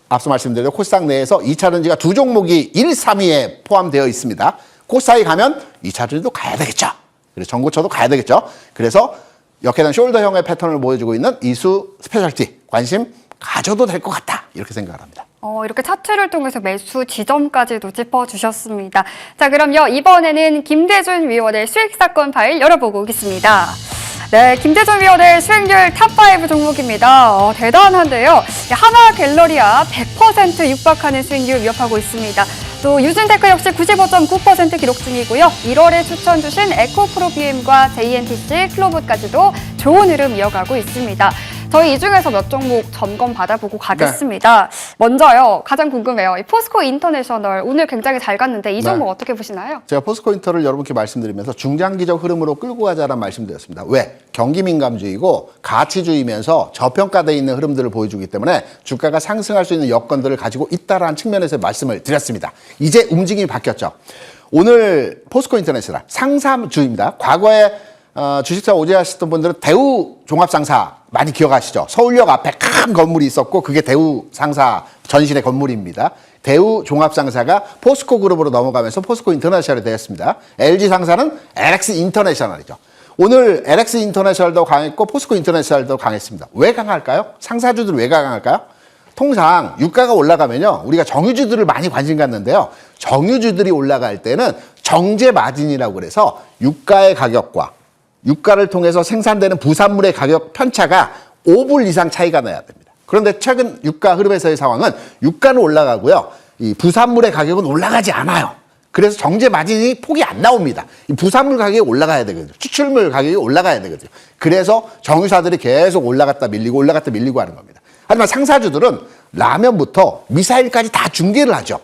앞서 말씀드린 코스닥 내에서 2차 전지가 두 종목이 1, 3위에 포함되어 있습니다. 그 사이 가면 2차 전지도 가야 되겠죠. 그래서 전고쳐도 가야 되겠죠. 그래서 역회된 숄더형의 패턴을 보여주고 있는 이수 스페셜티, 관심 가져도 될 것 같다. 이렇게 생각을 합니다. 이렇게 차트를 통해서 매수 지점까지도 짚어주셨습니다. 자, 그럼요. 이번에는 김대준 위원의 수익사건 파일 열어보고 오겠습니다. 네, 김대준 위원의 수익률 탑5 종목입니다. 대단한데요. 하나 갤러리아 100% 육박하는 수익률 위협하고 있습니다. 또 유진테크 역시 95.9% 기록 중이고요. 1월에 추천 주신 에코프로 BM과 JNTC, 클로봇까지도 좋은 흐름 이어가고 있습니다. 저희 이 중에서 몇 종목 점검 받아보고 가겠습니다. 먼저요, 가장 궁금해요. 이 포스코 인터내셔널 오늘 굉장히 잘 갔는데 이 종목 어떻게 보시나요? 제가 포스코 인터를 여러분께 말씀드리면서 중장기적 흐름으로 끌고 가자라는 말씀드렸습니다. 왜? 경기 민감주의고 가치주의면서 저평가되어 있는 흐름들을 보여주기 때문에 주가가 상승할 수 있는 여건들을 가지고 있다라는 측면에서 말씀을 드렸습니다. 이제 움직임이 바뀌었죠. 오늘 포스코 인터내셔널 상사주입니다. 과거에 주식사 오재하셨던 분들은 대우 종합상사 많이 기억하시죠? 서울역 앞에 큰 건물이 있었고 그게 대우 상사 전신의 건물입니다. 대우 종합상사가 포스코 그룹으로 넘어가면서 포스코 인터내셔널이 되었습니다. LG 상사는 LX 인터내셔널이죠. 오늘 LX 인터내셔널도 강했고 포스코 인터내셔널도 강했습니다. 왜 강할까요? 상사주들 왜 강할까요? 통상 유가가 올라가면요, 우리가 정유주들을 많이 관심 갖는데요. 정유주들이 올라갈 때는 정제 마진이라고 그래서 유가의 가격과 유가를 통해서 생산되는 부산물의 가격 편차가 5불 이상 차이가 나야 됩니다. 그런데 최근 유가 흐름에서의 상황은 유가는 올라가고요, 이 부산물의 가격은 올라가지 않아요. 그래서 정제 마진이 폭이 안 나옵니다. 이 부산물 가격이 올라가야 되거든요. 추출물 가격이 올라가야 되거든요. 그래서 정유사들이 계속 올라갔다 밀리고 하는 겁니다. 하지만 상사주들은 라면부터 미사일까지 다 중개를 하죠.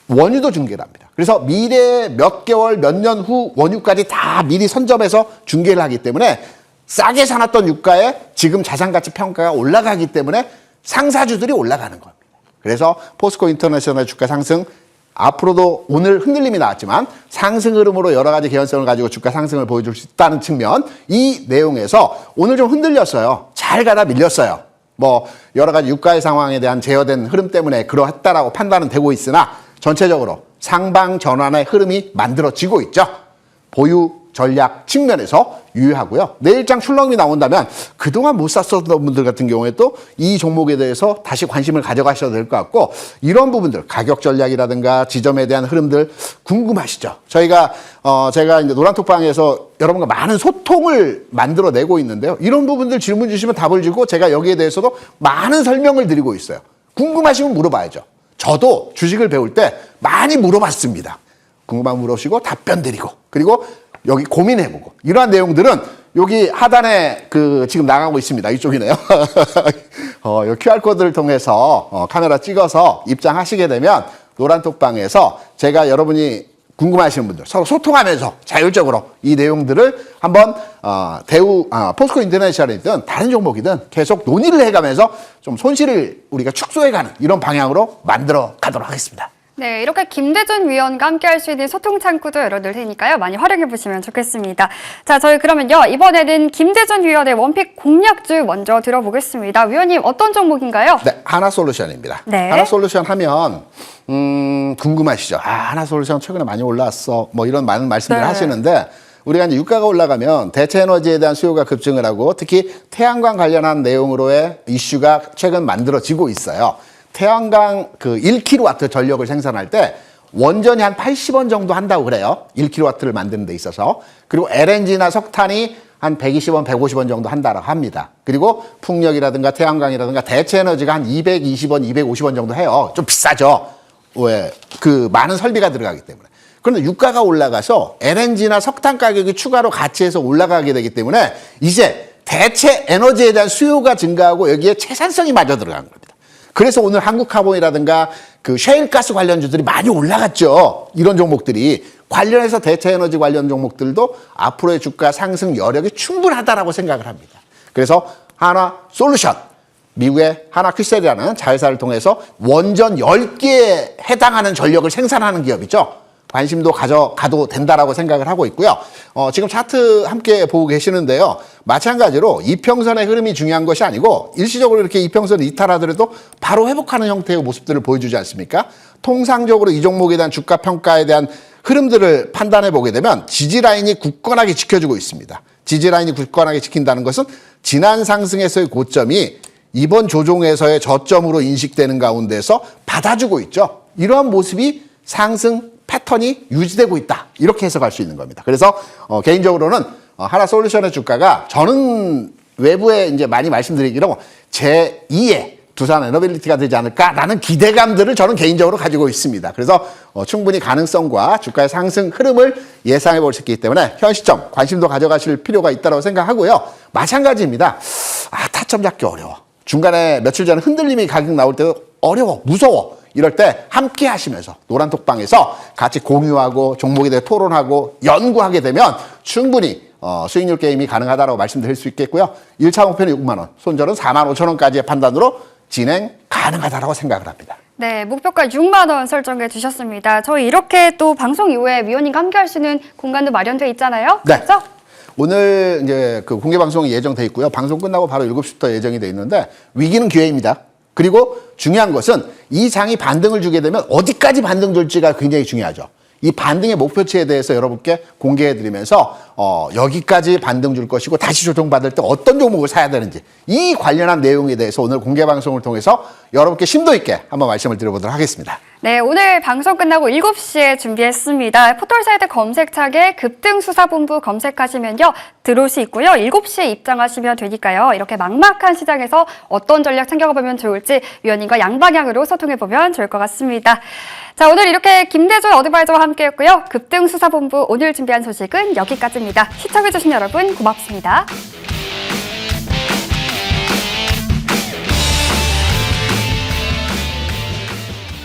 원유도 중개를 합니다. 그래서 미래 몇 개월, 몇 년 후 원유까지 다 미리 선점해서 중개를 하기 때문에 싸게 사놨던 유가에 지금 자산가치 평가가 올라가기 때문에 상사주들이 올라가는 겁니다. 그래서 포스코 인터내셔널 주가 상승, 앞으로도 오늘 흔들림이 나왔지만 상승 흐름으로 여러 가지 개연성을 가지고 주가 상승을 보여줄 수 있다는 측면, 이 내용에서 오늘 좀 흔들렸어요. 잘 가다 밀렸어요. 여러 가지 유가의 상황에 대한 제어된 흐름 때문에 그러했다라고 판단은 되고 있으나 전체적으로 상방 전환의 흐름이 만들어지고 있죠. 보유 전략 측면에서 유효하고요. 내일장 출렁임이 나온다면 그동안 못 샀었던 분들 같은 경우에 또 이 종목에 대해서 다시 관심을 가져가셔야 될 것 같고, 이런 부분들 가격 전략이라든가 지점에 대한 흐름들 궁금하시죠? 제가 이제 노란톡방에서 여러분과 많은 소통을 만들어내고 있는데요. 이런 부분들 질문 주시면 답을 주고 제가 여기에 대해서도 많은 설명을 드리고 있어요. 궁금하시면 물어봐야죠. 저도 주식을 배울 때 많이 물어봤습니다. 궁금한 물어보시고 답변 드리고, 그리고 여기 고민해보고, 이러한 내용들은 여기 하단에 지금 나가고 있습니다. 이쪽이네요. 이 QR코드를 통해서 카메라 찍어서 입장하시게 되면 노란톡방에서 제가 여러분이 궁금하시는 분들 서로 소통하면서 자율적으로 이 내용들을 한번 포스코 인터내셔널이든 다른 종목이든 계속 논의를 해가면서 좀 손실을 우리가 축소해가는 이런 방향으로 만들어 가도록 하겠습니다. 네, 이렇게 김대준 위원과 함께 할 수 있는 소통 창구도 열어둘 테니까요. 많이 활용해 보시면 좋겠습니다. 자, 저희 그러면요. 이번에는 김대준 위원의 원픽 공략주 먼저 들어보겠습니다. 위원님, 어떤 종목인가요? 네, 하나솔루션입니다. 네. 하나솔루션 하면 궁금하시죠? 하나솔루션 최근에 많이 올라왔어. 뭐 이런 많은 말씀들을 네. 하시는데, 우리가 이제 유가가 올라가면 대체 에너지에 대한 수요가 급증을 하고, 특히 태양광 관련한 내용으로의 이슈가 최근 만들어지고 있어요. 태양광 1kW 전력을 생산할 때 원전이 한 80원 정도 한다고 그래요. 1kW를 만드는 데 있어서. 그리고 LNG나 석탄이 한 120원, 150원 정도 한다고 합니다. 그리고 풍력이라든가 태양광이라든가 대체 에너지가 한 220원, 250원 정도 해요. 좀 비싸죠. 왜? 많은 설비가 들어가기 때문에. 그런데 유가가 올라가서 LNG나 석탄 가격이 추가로 같이해서 올라가게 되기 때문에 이제 대체 에너지에 대한 수요가 증가하고 여기에 채산성이 마저 들어간 겁니다. 그래서 오늘 한국카본이라든가 셰일가스 관련주들이 많이 올라갔죠. 이런 종목들이. 관련해서 대체에너지 관련 종목들도 앞으로의 주가 상승 여력이 충분하다라고 생각을 합니다. 그래서 하나솔루션, 미국의 하나퀴셀이라는 자회사를 통해서 원전 10개에 해당하는 전력을 생산하는 기업이죠. 관심도 가져가도 된다라고 생각을 하고 있고요. 지금 차트 함께 보고 계시는데요. 마찬가지로 이평선의 흐름이 중요한 것이 아니고 일시적으로 이렇게 이평선을 이탈하더라도 바로 회복하는 형태의 모습들을 보여주지 않습니까? 통상적으로 이 종목에 대한 주가 평가에 대한 흐름들을 판단해 보게 되면 지지라인이 굳건하게 지켜주고 있습니다. 지지라인이 굳건하게 지킨다는 것은 지난 상승에서의 고점이 이번 조종에서의 저점으로 인식되는 가운데서 받아주고 있죠. 이러한 모습이 상승 패턴이 유지되고 있다. 이렇게 해석할 수 있는 겁니다. 그래서 개인적으로는 하나솔루션의 주가가 저는 외부에 이제 많이 말씀드리기로 제2의 두산 에너빌리티가 되지 않을까라는 기대감들을 저는 개인적으로 가지고 있습니다. 그래서 충분히 가능성과 주가의 상승 흐름을 예상해 볼 수 있기 때문에 현 시점 관심도 가져가실 필요가 있다고 생각하고요. 마찬가지입니다. 타점 잡기 어려워. 중간에 며칠 전에 흔들림이 가격 나올 때도 어려워, 무서워. 이럴 때 함께 하시면서 노란톡방에서 같이 공유하고 종목에 대해 토론하고 연구하게 되면 충분히 수익률 게임이 가능하다고 말씀드릴 수 있겠고요. 1차 목표는 6만 원, 손절은 4만 5천 원까지의 판단으로 진행 가능하다고 생각을 합니다. 네, 목표가 6만 원 설정해 주셨습니다. 저희 이렇게 또 방송 이후에 위원님과 함께 할 수 있는 공간도 마련되어 있잖아요. 네. 그렇죠? 오늘 이제 공개 방송이 예정돼 있고요. 방송 끝나고 바로 7시부터 예정이 돼 있는데 위기는 기회입니다. 그리고 중요한 것은 이 장이 반등을 주게 되면 어디까지 반등 줄지가 굉장히 중요하죠. 이 반등의 목표치에 대해서 여러분께 공개해드리면서 여기까지 반등 줄 것이고 다시 조정받을 때 어떤 종목을 사야 되는지 이 관련한 내용에 대해서 오늘 공개 방송을 통해서 여러분께 심도 있게 한번 말씀을 드려보도록 하겠습니다. 네, 오늘 방송 끝나고 7시에 준비했습니다. 포털사이트 검색창에 급등수사본부 검색하시면요. 들어오시 있고요. 7시에 입장하시면 되니까요. 이렇게 막막한 시장에서 어떤 전략 챙겨가보면 좋을지 위원님과 양방향으로 소통해보면 좋을 것 같습니다. 자, 오늘 이렇게 김대준 어드바이저와 함께했고요. 급등수사본부 오늘 준비한 소식은 여기까지입니다. 시청해주신 여러분 고맙습니다.